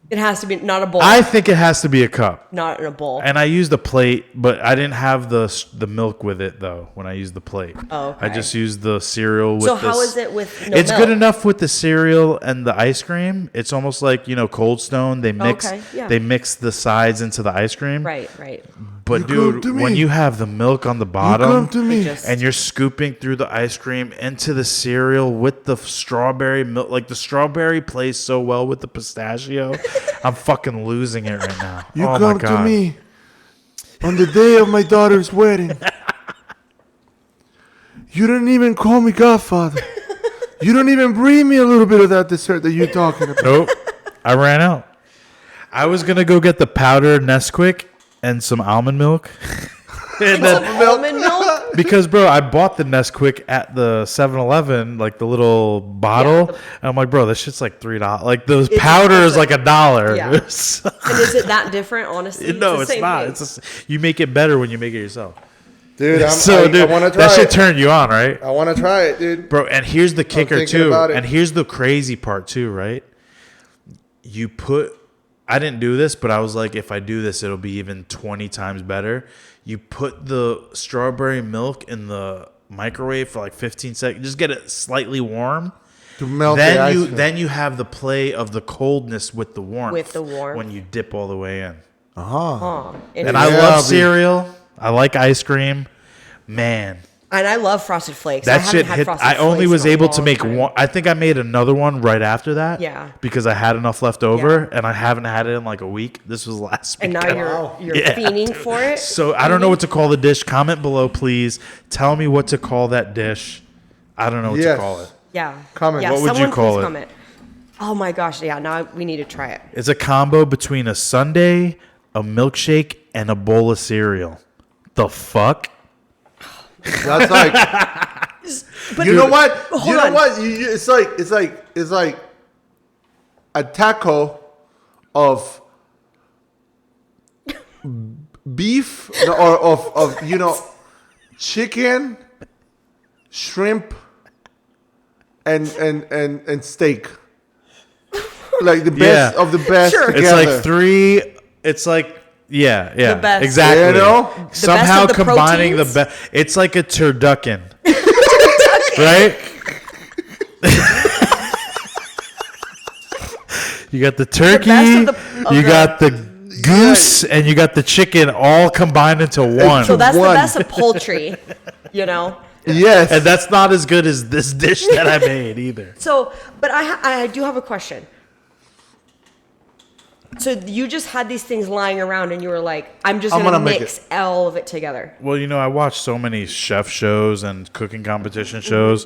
It has to be not a bowl. I think it has to be a cup. Not in a bowl. And I used a plate, but I didn't have the milk with it though. When I used the plate, Oh, okay. I just used the cereal. With So how is it with no It's milk? good enough with the cereal and the ice cream. It's almost like Cold Stone. They mix Okay, yeah. they mix the sides into the ice cream. Right. But You come dude, to when me. you have the milk on the You bottom, come to me. and you're scooping through the ice cream into the cereal with the strawberry milk. Like the strawberry plays so well with the pistachio. I'm fucking losing it right now. You oh my come God. to me on the day of my daughter's wedding. You didn't even call me godfather. You don't even bring me a little bit of that dessert that you're talking about. Nope. I ran out. I was going to go get the powdered Nesquik and some almond milk. And then, Almond milk. because, bro, I bought the Nesquik at the 7-Eleven, like the little bottle. And I'm like, bro, this shit's like $3. Like, the powder is like $1. Yeah. So- And is it that different? Honestly, no, the it's same not. thing. It's just, you make it better when you make it yourself. Dude, I want to try that shit turned you on, right? I want to try it, dude. Bro, and here's the kicker thinking too. about it. And here's the crazy part too, right? I didn't do this, but I was like, if I do this, it'll be even 20 times better. You put the strawberry milk in the microwave for like 15 seconds. Just get it slightly warm. To melt the ice cream. Then you have the play of the coldness with the warmth. With the warmth. When you dip all the way in. Huh. And I love cereal. I like ice cream. Man. And I love Frosted Flakes. That I haven't shit had hit. Frosted I only Flakes was in a able to long make time. one. I think I made another one right after that. Yeah. Because I had enough left over, Yeah. and I haven't had it in like a week. This was last week. And now you're Yeah. fiending for it. So I don't know what to call the dish. Comment below, please. Tell me what to call that dish. I don't know what to call it. Yeah. Comment. Yeah, What would you someone call please it? Comment. Oh my gosh. Yeah. Now we need to try it. It's a combo between a sundae, a milkshake, and a bowl of cereal. The fuck? That's like, But you know what? Hold You know on. what? It's like a taco of beef or of chicken, shrimp, and steak. Like the best of the best Sure. It's together. like three. It's like yeah, The best. exactly. You know? Somehow of the combining the proteins? best. It's like a turducken, right? You got the turkey, best of you the- got the goose, and you got the chicken all combined into one. So that's One. the best of poultry, you know? Yes. And that's not as good as this dish that I made either. So, but I do have a question. So you just had these things lying around and you were like, I'm just I'm going to gonna make mix all of it together. Well, I watch so many chef shows and cooking competition shows.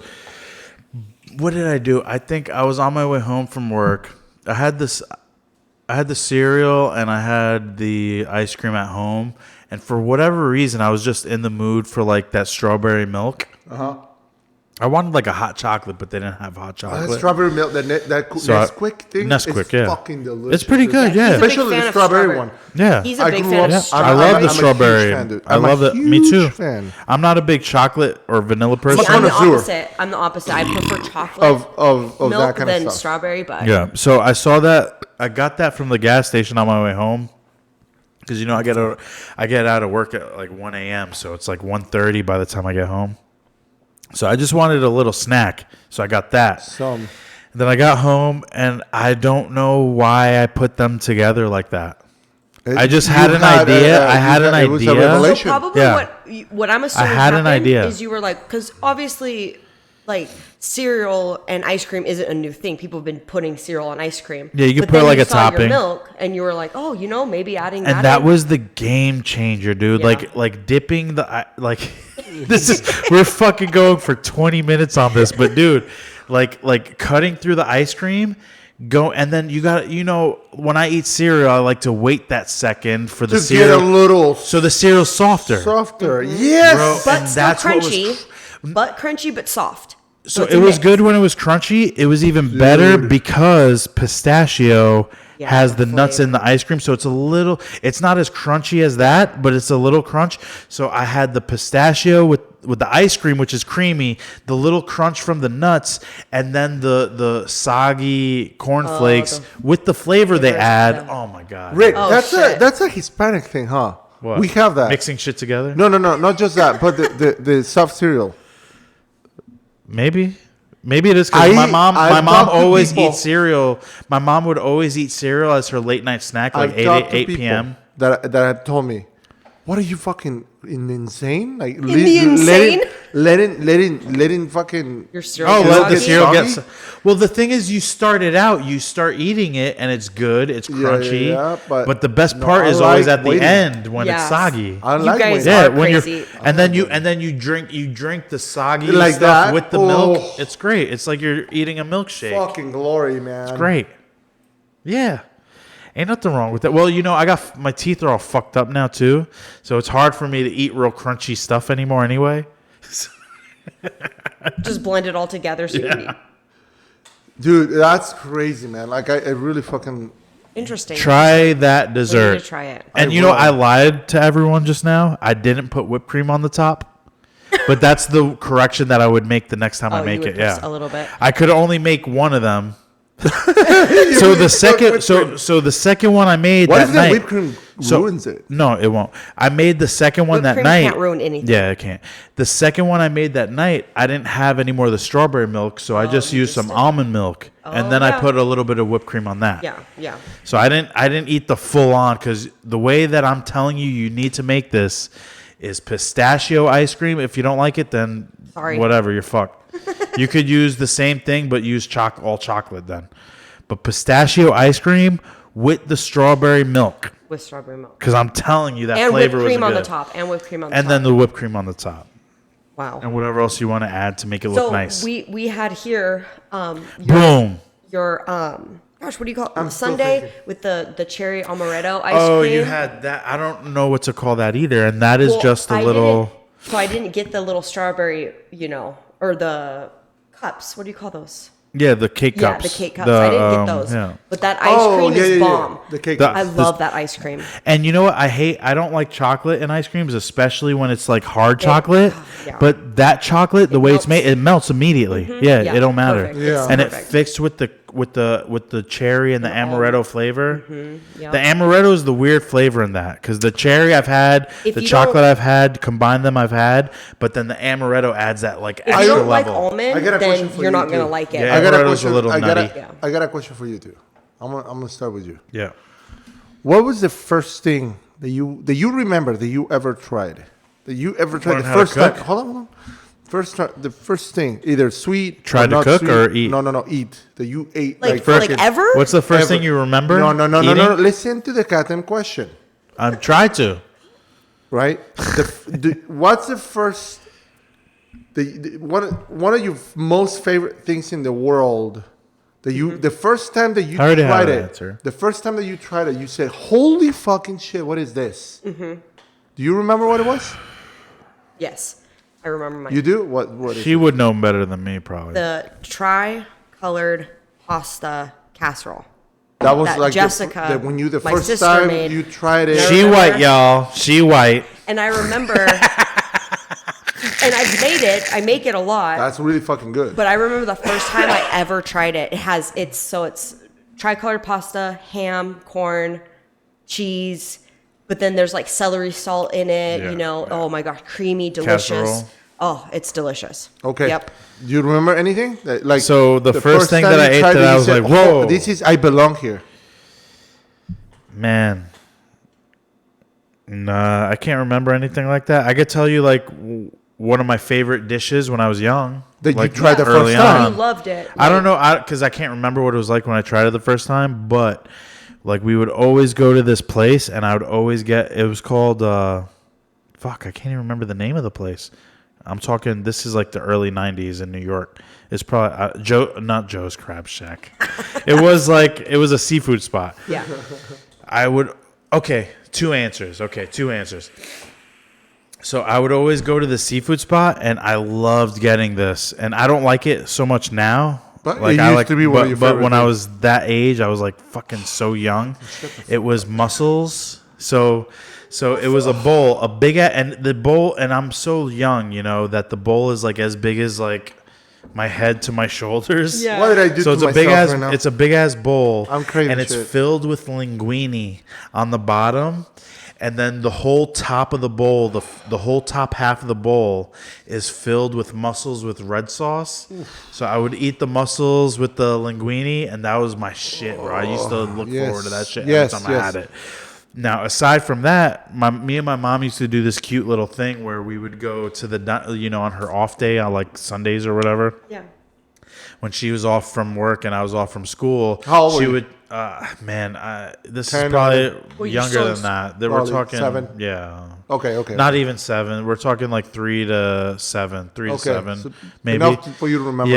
What did I do? I think I was on my way home from work. I had the cereal and I had the ice cream at home. And for whatever reason, I was just in the mood for like that strawberry milk. I wanted like a hot chocolate, but they didn't have hot chocolate. strawberry milk, that So I- Nesquik thing. Nesquik, is yeah. fucking delicious. It's pretty good, He's a yeah. big Especially fan the of strawberry one. Yeah. He's a I big grew fan up- of I strawberry. love I'm the a huge strawberry. fan, dude. I I'm a love it. Me huge too. fan. I'm not a big chocolate or vanilla person. See, I'm the connoisseur. opposite. I'm the opposite. I prefer chocolate Of that milk kind than of stuff. strawberry, but Yeah. So I saw that. I got that from the gas station on my way home. Because I get out of work at like 1 a.m. So it's like 1:30 by the time I get home. So I just wanted a little snack. So I got that. Some. Then I got home and I don't know why I put them together like that. I just had an idea. I had an It was a idea. so revelation. probably Yeah. what I'm assuming had an happened idea. is you were like, because obviously, like cereal and ice cream isn't a new thing. People have been putting cereal on ice cream. Yeah, you could But put then like you a saw your topping. milk, and you were like, oh, maybe adding that. And that in. was the game changer, dude. Yeah. Like dipping like this is we're fucking going for 20 minutes on this, but dude, like cutting through the ice cream, and then you got when I eat cereal, I like to wait that second for the To cereal get a little so the cereal's softer. softer. Yes. Bro, but and still that's what was crunchy, but soft. So it's it a was mix. good when it was crunchy. It was even better Dude. because pistachio Yeah, has the the nuts in the ice cream, so it's not as crunchy as that, but it's a little crunch. So I had the pistachio with the ice cream, which is creamy, the little crunch from the nuts, and then the soggy cornflakes with the flavor they add. yeah. Oh my god, Rick, Oh, that's shit. that's a Hispanic thing, huh? What? We have that. Mixing shit together? No, not just that, but the soft cereal. Maybe it is I- because my mom I've talked to always people- eats cereal. My mom would always eat cereal as her late night snack, like I've talked to 8 people p.m. that have told me, "What are you fucking insane? Like the insane? letting fucking Your cereal. Oh, gets let the soggy? cereal get. Soggy? Well, the thing is, you start it out, you start eating it, and it's good, it's crunchy. yeah, but the best no, part I is always like at the waiting. end when it's Yes. soggy. I You like guys waiting. Yeah, are when crazy. you're and then you drink the soggy Like stuff that? with the milk. Oh. It's great. It's like you're eating a milkshake. Fucking glory, man. Great. Yeah. Ain't nothing wrong with that. Well, I got my teeth are all fucked up now too, so it's hard for me to eat real crunchy stuff anymore. Anyway, Just blend it all together. So you can eat. Dude, that's crazy, man. Like I really fucking. Interesting. try that We dessert. need to try it. And I will. I lied to everyone just now. I didn't put whipped cream on the top, but that's the correction that I would make the next time I Oh, make you would it. put Yeah, a little bit. I could only make one of them. So the second, so the second one I made What that if the night. whipped cream ruins it? No, it won't. I made the second one Whipped that cream night. can't ruin anything. Yeah, it can't. The second one I made that night, I didn't have any more of the strawberry milk, so I just you used just some did- almond milk, and Oh, then I yeah. put a little bit of whipped cream on that. Yeah, yeah. So I didn't eat the full on, because the way that I'm telling you need to make this is pistachio ice cream. If you don't like it, then Sorry. whatever, you're fucked. You could use the same thing, but use all chocolate then. But pistachio ice cream with the strawberry milk, With strawberry milk. because I'm telling you that And whipped flavor was cream on good. the top. And whipped cream on the And top. then the whipped cream on the top, wow. and whatever else you want to add to make it So look nice. we had here Boom. your gosh, what do you call it? I'm still Sundae thinking. with the cherry amaretto ice Oh, cream. you had that. I don't know what to call that either, and that is Well, just a I little. didn't- So I didn't get the little strawberry, or the cups. What do you call those? Yeah, the cake Yeah, cups. the cake cups. I didn't get those. Yeah. But that ice cream is bomb. The cake. The- I love that ice cream. And you know what? I don't like chocolate in ice creams, especially when it's like hard chocolate. yeah. But that chocolate, the way it's melts. made, it melts immediately. Yeah, Yeah, it don't matter. perfect. Yeah. It's And it perfect. fixed with the cherry and the amaretto flavor. Yep. The amaretto is the weird flavor in that, because the cherry I've had, If the you chocolate don't- I've had, combine them I've had, but then the amaretto adds that like If you extra don't like level. almond, I got a then question for you're you, not gonna too. like it. Yeah. I got a Amaretto's a question. little I Yeah. got a question for you too. I'm gonna start with you. Yeah. What was the first thing that you remember that you ever tried? That you ever tried Learn the how to first time? cook? Hold on. The first thing, either sweet, Tried or to not cook sweet. or eat? No, eat that you ate Like fucking- ever? What's the first ever. thing you remember? No. eating? Listen to the goddamn question, I'm trying to. right? What's the first? One of your most favorite things in the world that you the first time that you I already have tried an it. answer. The first time that you tried it, you said, "Holy fucking shit! What is this?" Do you remember what it was? Yes, I remember mine. You do? What is She it? would know better than me, probably. The tri-colored pasta casserole. That was that like Jessica, when you the my first sister time made. you tried it. She Remember? white, y'all. She white. And I remember, and I've made it. I make it a lot. That's really fucking good. But I remember the first time I ever tried it. It's tricolored pasta, ham, corn, cheese, but then there's like celery salt in it. Yeah. Oh my gosh, creamy, delicious. Casserole. Oh, it's delicious. Okay. Yep. Do you remember anything? Like So the first thing time that I you ate tried that it, I you was said, like, whoa. this is I belong here. Man. Nah, I can't remember anything like that. I could tell you like one of my favorite dishes when I was young. That you like, tried the early first time. on. You loved it. I don't know, because I can't remember what it was like when I tried it the first time, but like we would always go to this place and I would always get, it was called, I can't even remember the name of the place. I'm talking, this is like the early 90s in New York. It's probably, not Joe's Crab Shack. It was a seafood spot. Yeah. Two answers. So I would always go to the seafood spot and I loved getting this. And I don't like it so much now. But Like it I used like, to be one of your but favorite when I things. was that age, I was like fucking so young. It was mussels. So it was a bowl, a big and the bowl, and I'm so young, that the bowl is like as big as like my head to my shoulders. Yeah. What did I do So to it's a myself big ass right now? it's a big ass bowl. I'm craving and it's shit. filled with linguine on the bottom. And then the whole top of the bowl, the whole top half of the bowl is filled with mussels with red sauce. So I would eat the mussels with the linguine, and that was my shit, bro. I used to look yes. forward to that shit Yes, every time I yes. had it. Now, aside from that, me and my mom used to do this cute little thing where we would go to on her off day, on like Sundays or whatever, Yeah. when she was off from work and I was off from school. How old she were you? would, this 10, is probably Well, you're younger so than that. We're probably talking 7? Yeah. Okay. Not even 7. We're talking like 3 to 7, 3 to 7, so maybe. enough for you to remember.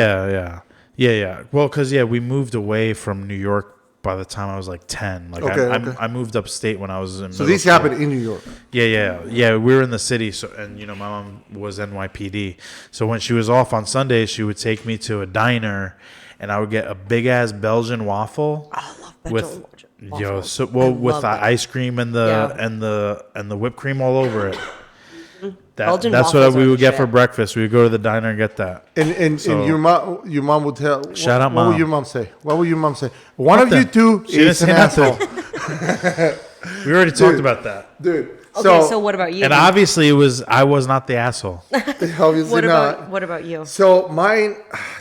Yeah. Well, because we moved away from New York by the time I was like 10. Like Okay. I moved upstate when I was in. So middle these school. happened in New York. Yeah. We were in the city, so and my mom was NYPD. So when she was off on Sundays, she would take me to a diner, and I would get a big ass Belgian waffle. I love that. With waffles. with love the that. ice cream and the Yeah. and the whipped cream all over it. Belgian That's what waffles we are would the get for shit. breakfast. We would go to the diner and get that. And So- your mom would tell. Shout out, What Mom. would your mom say? What would your mom say? One of you Nothing. two She didn't is an say nothing. asshole, We already talked about that. dude. Okay, so what about you? And obviously, I was not the asshole. obviously what not. about you? So mine,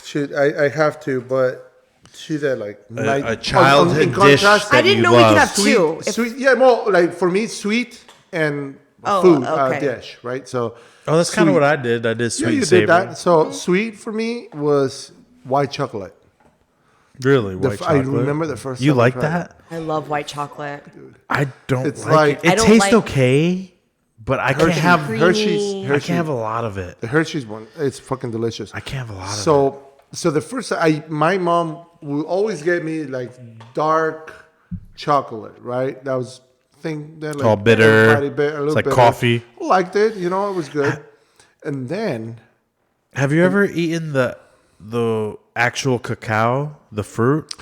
shoot, I have to, but to that like A childhood dish that I didn't you know we could love. have two. If- sweet, yeah, more like for me, sweet and Oh, food okay. dish, right? So Oh, that's kind of sweet. what I did. I did sweet Yeah, you and savory. did that. So sweet for me was white chocolate. Really, white I chocolate. remember the first You time I like tried that? I love white chocolate. I don't It's like like- it. It I don't tastes like- okay, but I can't Hershey, have. Hershey's, I Hershey, can't have a lot of it. the Hershey's one. It's fucking delicious. I can't have a lot of it. So the first my mom will always get me like dark chocolate, right? That was thing that like All bitter. a little It's like bitter. coffee. Liked it, it was good. And then Have you ever eaten the actual cacao, the fruit?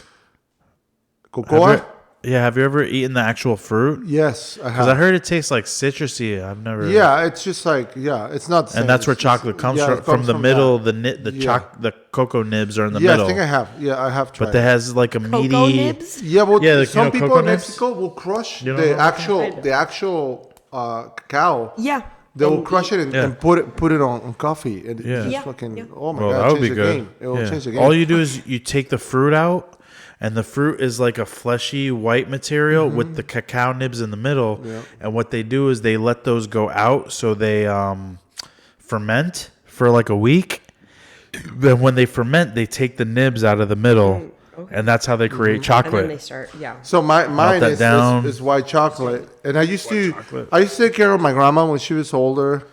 cocoa. Have you ever eaten the actual fruit? Yes, I Because I have. heard it tastes like citrusy. I've never. Yeah, it's just like it's not. The same. And that's where It's just- chocolate comes yeah, from. it From the that. middle, the Yeah. the cocoa nibs are in the Yeah, middle. I think I have. Yeah, I have tried. but it has like a meaty. Cocoa nibs? Yeah, well, Yeah, like, some people cocoa in nibs? Mexico will crush You don't the know? actual cacao. Yeah. They will And crush it and, Yeah. and put it on coffee. And Yeah. it's just Yeah, fucking, yeah. oh my Well, God, that would change be the good. game. It will Yeah. change the game. All you do is you take the fruit out, and the fruit is like a fleshy white material with the cacao nibs in the middle. Yeah. And what they do is they let those go out, so they ferment for like a week. Then when they ferment, they take the nibs out of the middle, and that's how they create And then chocolate. they start, yeah. So mine that down. is white chocolate. And I used to chocolate. take care of my grandma when she was older.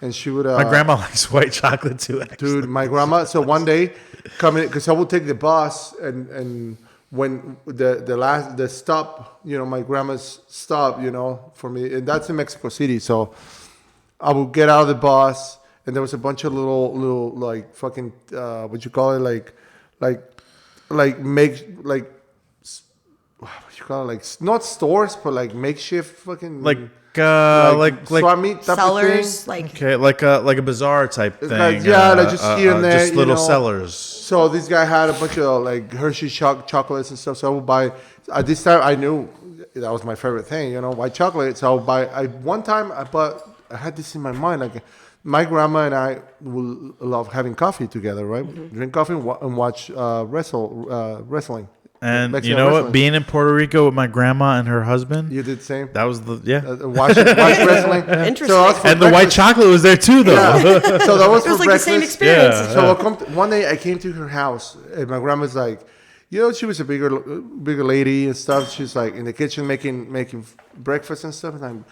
And she would... My grandma likes white chocolate too. Actually. Dude, my grandma. So one day, coming because I would take the bus, and when the stop, my grandma's stop, for me, and that's in Mexico City. So I would get out of the bus, and there was a bunch of little like fucking what you call it, like what you call it, like not stores, but like makeshift fucking like swap meet type Sellers, of thing. like, okay, like a bazaar type thing. like, yeah, like just here and there, just little you know. sellers. So this guy had a bunch of like Hershey chocolates and stuff. So I would buy. At this time, I knew that was my favorite thing, white chocolate. So I would buy. One time I had this in my mind, like my grandma and I will love having coffee together, right? Mm-hmm. Drink coffee and watch wrestling. And Mexican you know what? wrestling. Being in Puerto Rico with my grandma and her husband, You did the same. that was the Watch wrestling. Interesting. So that was for And the white breakfast. chocolate was there too, though. Yeah. So that was it was for like the same breakfast. experience. Yeah. So one day I came to her house and my grandma's like, she was a bigger lady and stuff. She's like in the kitchen making breakfast and stuff. And I'm,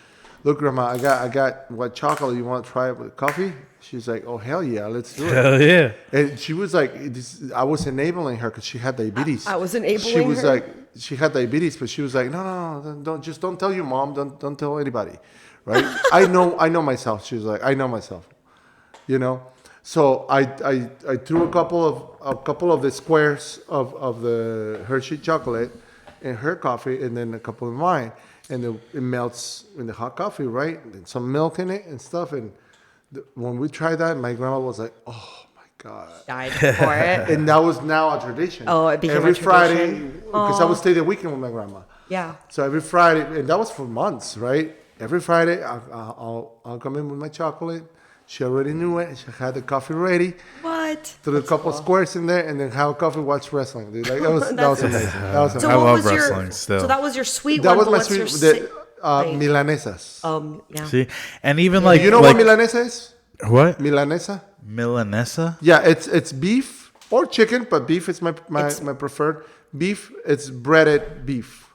look, Grandma, I got white chocolate. You want to try it with coffee? She's like, oh hell yeah, let's do it. Hell yeah. And she was like, I was enabling her because she had diabetes. I was enabling She was her? like, she had diabetes, but she was like, no, don't tell your mom, don't tell anybody, right? I know myself. She was like, I know myself, So I threw a couple of the squares of the Hershey chocolate in her coffee, and then a couple in mine, and it melts in the hot coffee, right? And some milk in it and stuff. And when we tried that, my grandma was like, "Oh my god!" Died for it. And that was now a tradition. Oh, it became every a Friday tradition? because I would stay the weekend with my grandma. Yeah. So every Friday, and that was for months, right? Every Friday, I'll come in with my chocolate. She already knew it. She had the coffee ready. What? Threw a couple squares in there, and then have coffee, watch wrestling. Dude, like that was amazing. That was amazing. So I what love was your, wrestling still. So that was your sweet That one. was but my what's sweet. your The like- milanesas. yeah. See, and even like You know like, what milanesa is? what Milanesa. Milanesa? Yeah, it's beef or chicken, but beef is my preferred. Beef, it's breaded beef.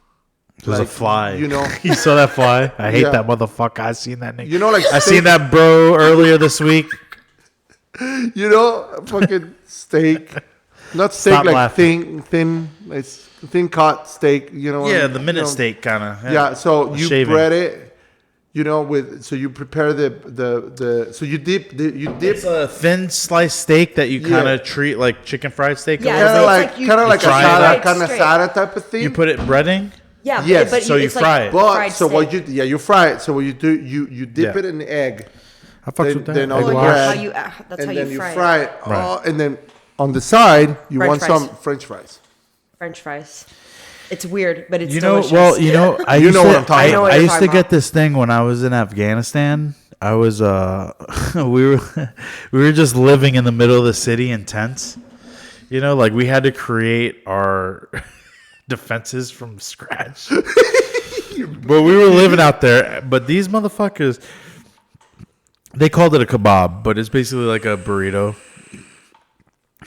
There's Like, a fly. you know. You saw that fly? I hate Yeah. that motherfucker. I seen that nigga. You know, like I steak- seen that bro earlier this week. You know, fucking steak. Not steak Stop like laughing. thin. It's thin cut steak. You know. Yeah, the minute you know. steak kind of. Yeah, so you Shaving. bread it, you know, so you prepare so you dip It's a thin sliced steak that you Yeah. kind of treat like chicken fried steak. Yeah, a little kind of it's like like you- kind of like fry it asada, up. kind of Straight. asada type of thing. bit. You put it in breading. Yeah. Yes, But so you it's fry like it. but fried so what steak. you fry it. So what you do, you dip Yeah. it in the egg. I fucks Then- with that. then Egg on Oh, the yeah, wash. bread, how you, that's and how then you you fry, fry it. it. Oh, and then on the side you French want fries. some French fries. French fries. It's weird, but it's You know, delicious. well, you know, I You used know to, what I'm talking I know I, what I you're used to talking get about. this thing when I was in Afghanistan. I was we were just living in the middle of the city in tents. You know, like we had to create our defenses from scratch. But we were living out there. But these motherfuckers, they called it a kebab, but it's basically like a burrito.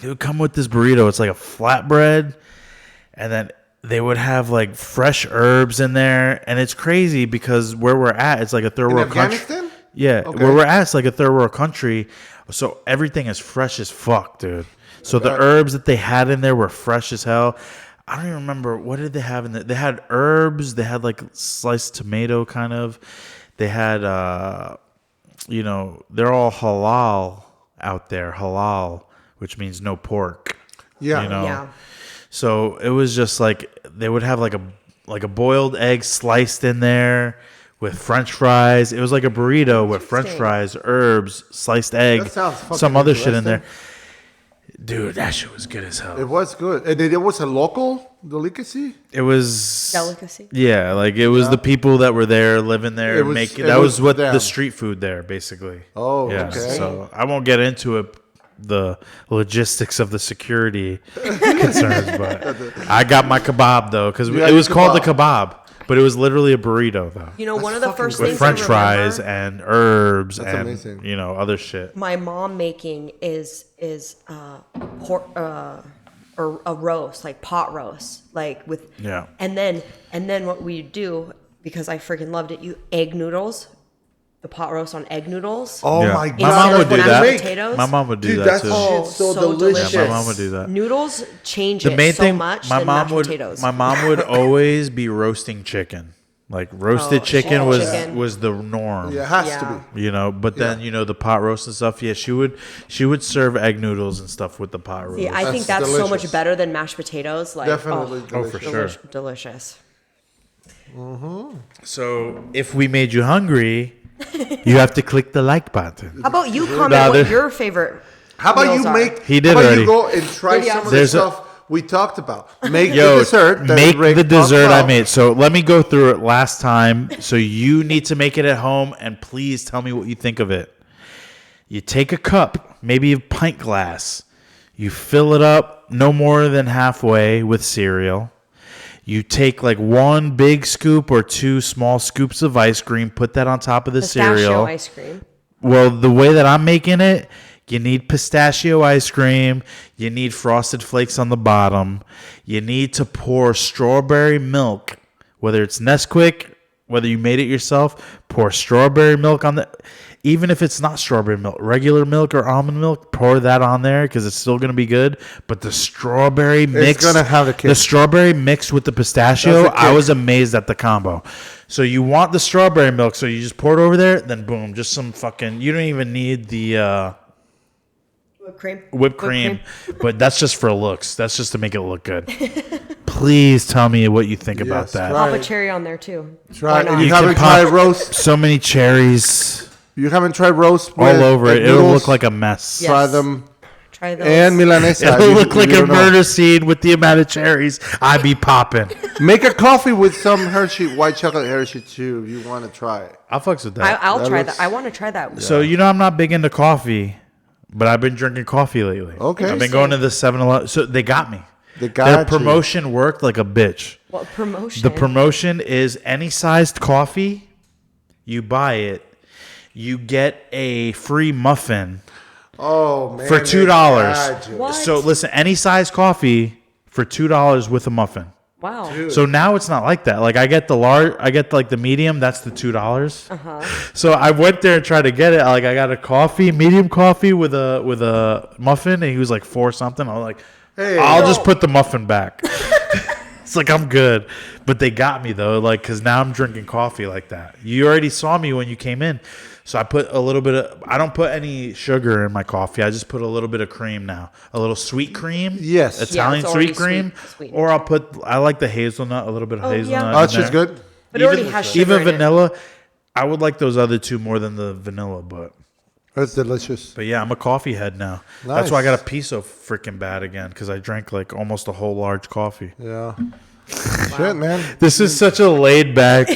It would come with this burrito. It's like a flatbread, and then they would have like fresh herbs in there. And it's crazy because where we're at, it's like a third In world country. Afghanistan? Yeah, Okay. where we're at, it's like a third world country. So everything is fresh as fuck, dude. So the herbs that they had in there were fresh as hell. I don't even remember, what did they have in there? They had herbs. They had like sliced tomato kind of. They had, you know, they're all halal out there. Halal, which means no pork. Yeah. You know? Yeah. So it was just like they would have like a boiled egg sliced in there with French fries. It was like a burrito with French Interesting. fries, herbs, sliced egg, That sounds fucking some other shit in interesting. there. Dude, that shit was good as hell. It was good, and it was a local delicacy. It was Delicacy? Yeah, like it was the people that were there, living there, It was- making. it That was was what them. the street food there, basically. Oh, yeah. okay. So I won't get into it, the logistics of the security concerns, but I got my kebab though, because You got it was your called the kebab. kebab, but it was literally a burrito though, You know, That's one of the fucking first great. with things French I fries remember and herbs That's and amazing. you know other shit. my mom making is pork or a roast, like pot roast, like with Yeah. And then what we do, because I freaking loved it, you egg noodles, the pot roast on egg noodles. Oh Yeah. my god, My mom would that's do what that. you make. Potatoes. My mom would do Dude, that that's too. Oh, shit so, so delicious. Yeah, my mom would do that. Noodles change The it main so thing, much my than mom mashed would, potatoes. my mom would always be roasting chicken. Like roasted chicken was chicken. was the norm. Yeah, it has Yeah. to be. You know, but then Yeah. you know the pot roast and stuff. Yeah, she would serve egg noodles and stuff with the pot roast. See, I think That's that's so delicious. much better than mashed potatoes. Like, Definitely. Oh, for delicious. sure. delicious. So if we made you hungry, you have to click the like button. How about you comment Nah, what there- your favorite? How about meals you are? make? He did how about already. you go and try Yeah. some of the There's a- stuff we talked about. Make Yo, the dessert. that make Rick the talked dessert I about. made. So let me go through it last time. So you need to make it at home, and please tell me what you think of it. You take a cup, maybe a pint glass. You fill it up no more than halfway with cereal. You take like one big scoop or two small scoops of ice cream, put that on top of the Pistachio cereal. ice cream. Well, the way that I'm making it, you need pistachio ice cream. You need frosted flakes on the bottom. You need to pour strawberry milk, whether it's Nesquik, whether you made it yourself, pour strawberry milk on the. Even if it's not strawberry milk, regular milk or almond milk, pour that on there because it's still going to be good. But the strawberry mix, gonna have a kick. the strawberry mixed with the pistachio, That's a I kick. was amazed at the combo. So you want the strawberry milk, so you just pour it over there, then boom, just some fucking. You don't even need the Whipped cream. But that's just for looks. That's just to make it look good. Please tell me what you think about that. try Pop a it. cherry on there too. Try it. Why And not? you can haven't pop- tried roast. So many cherries You haven't tried roast all with over it. egg It'll noodles? look like a mess. Yeah. Try Yes. them. Try those. And milanesa. It'll You- look like you a don't know. murder scene with the amount of cherries I be popping. Make a coffee with some Hershey, white chocolate Hershey too. If you want to try it. I'll fucks with that. I'll That try looks- that. I want to try that. So I'm not big into coffee, but I've been drinking coffee lately. Okay. I've been going to the 7-Eleven. So they got me. They got Their you. promotion worked like a bitch. What promotion? The promotion is any sized coffee, you buy it, you get a free muffin Oh man. for they $2. got you. What? So listen, any size coffee for $2 with a muffin. Wow. So now it's not like that. Like I get the large, I get like the medium. That's the $2. So I went there and tried to get it. Like I got a coffee, medium coffee with a muffin, and he was like $4 something. I was like, Hey. I'll just put the muffin back. It's like I'm good, but they got me though. Like because now I'm drinking coffee like that. You already saw me when you came in, so I put a little bit of. I don't put any sugar in my coffee. I just put a little bit of cream now. A little sweet cream. Yes. Italian it's already sweet cream. sweet. Or I'll put. I like the hazelnut. A little bit of Oh, yeah. hazelnut. Oh, it's in just there. good. But it already has sugar Even in it. vanilla. I would like those other two more than the vanilla, but That's delicious. yeah, I'm a coffee head now. That's why I Nice. got a pee so freaking bad again because I drank like almost a whole large coffee. Yeah. Shit, man. This is such a laid back.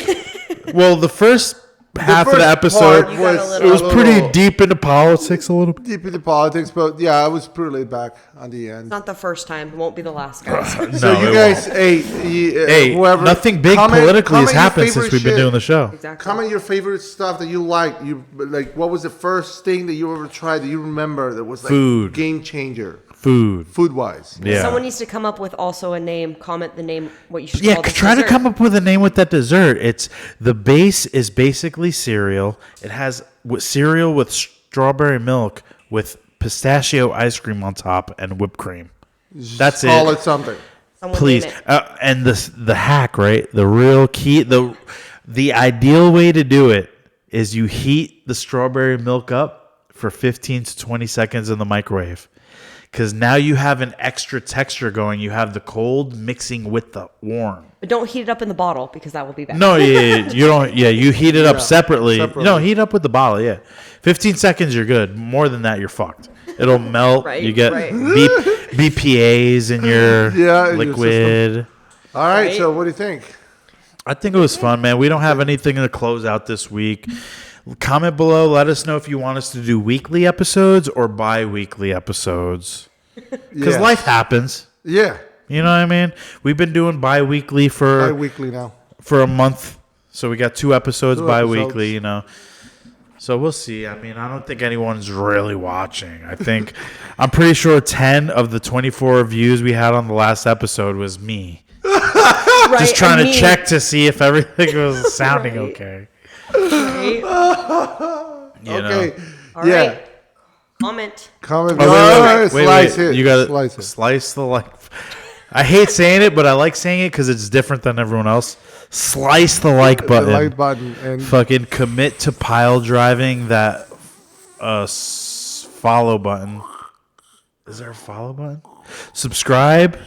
Well, the first half of the first episode, part You got a was little- it was a pretty little deep into politics a little bit. deep into politics, but yeah, I was pretty laid back on the end. Not the first time. It won't be the last, guys. So No, you it guys, won't. hey, whoever, Nothing big comment- politically has comment your happened since favorite we've been shit. doing the show. Exactly. Comment your favorite stuff that you like. You like, what was the first thing that you ever tried that you remember that was like Food. game changer, Food. food wise? Yeah. Someone needs to come up with also a name. Comment the name. What you should Yeah, call this try to dessert. come up with a name with that dessert. It's the base is basically cereal. It has cereal with strawberry milk with pistachio ice cream on top and whipped cream. That's Call it. it something. Someone Please, name it. and the hack, right? The real key, the ideal way to do it is you heat the strawberry milk up for 15 to 20 seconds in the microwave. Because now you have an extra texture going. You have the cold mixing with the warm. But don't heat it up in the bottle because that will be bad. No, yeah, you don't. Yeah, you heat it up separately. separately. No, heat up with the bottle. Yeah, 15 seconds, you're good. More than that, you're fucked. It'll melt. Right, You get right. BPAs in your Yeah, in your liquid. All right, Right. so what do you think? I think it was fun, man. We don't have anything to close out this week. Comment below. Let us know if you want us to do weekly episodes or bi-weekly episodes. Because Yes. life happens. Yeah, You know what I mean? We've been doing bi-weekly bi-weekly now. for a month. So we got 2 episodes Two bi-weekly, episodes. you know. So we'll see. I mean, I don't think anyone's really watching. I think I'm pretty sure 10 of the 24 views we had on the last episode was me. Right, Just trying and to me, check to see if everything was sounding Right. okay. right? You Okay. know? All Yeah. right. Comment. Comment. Oh, Slice it. You gotta slice it. slice the like. I hate saying it, but I like saying it because it's different than everyone else. Slice the like The button. like button and Fucking commit to pile driving that follow button. Is there a follow button? Subscribe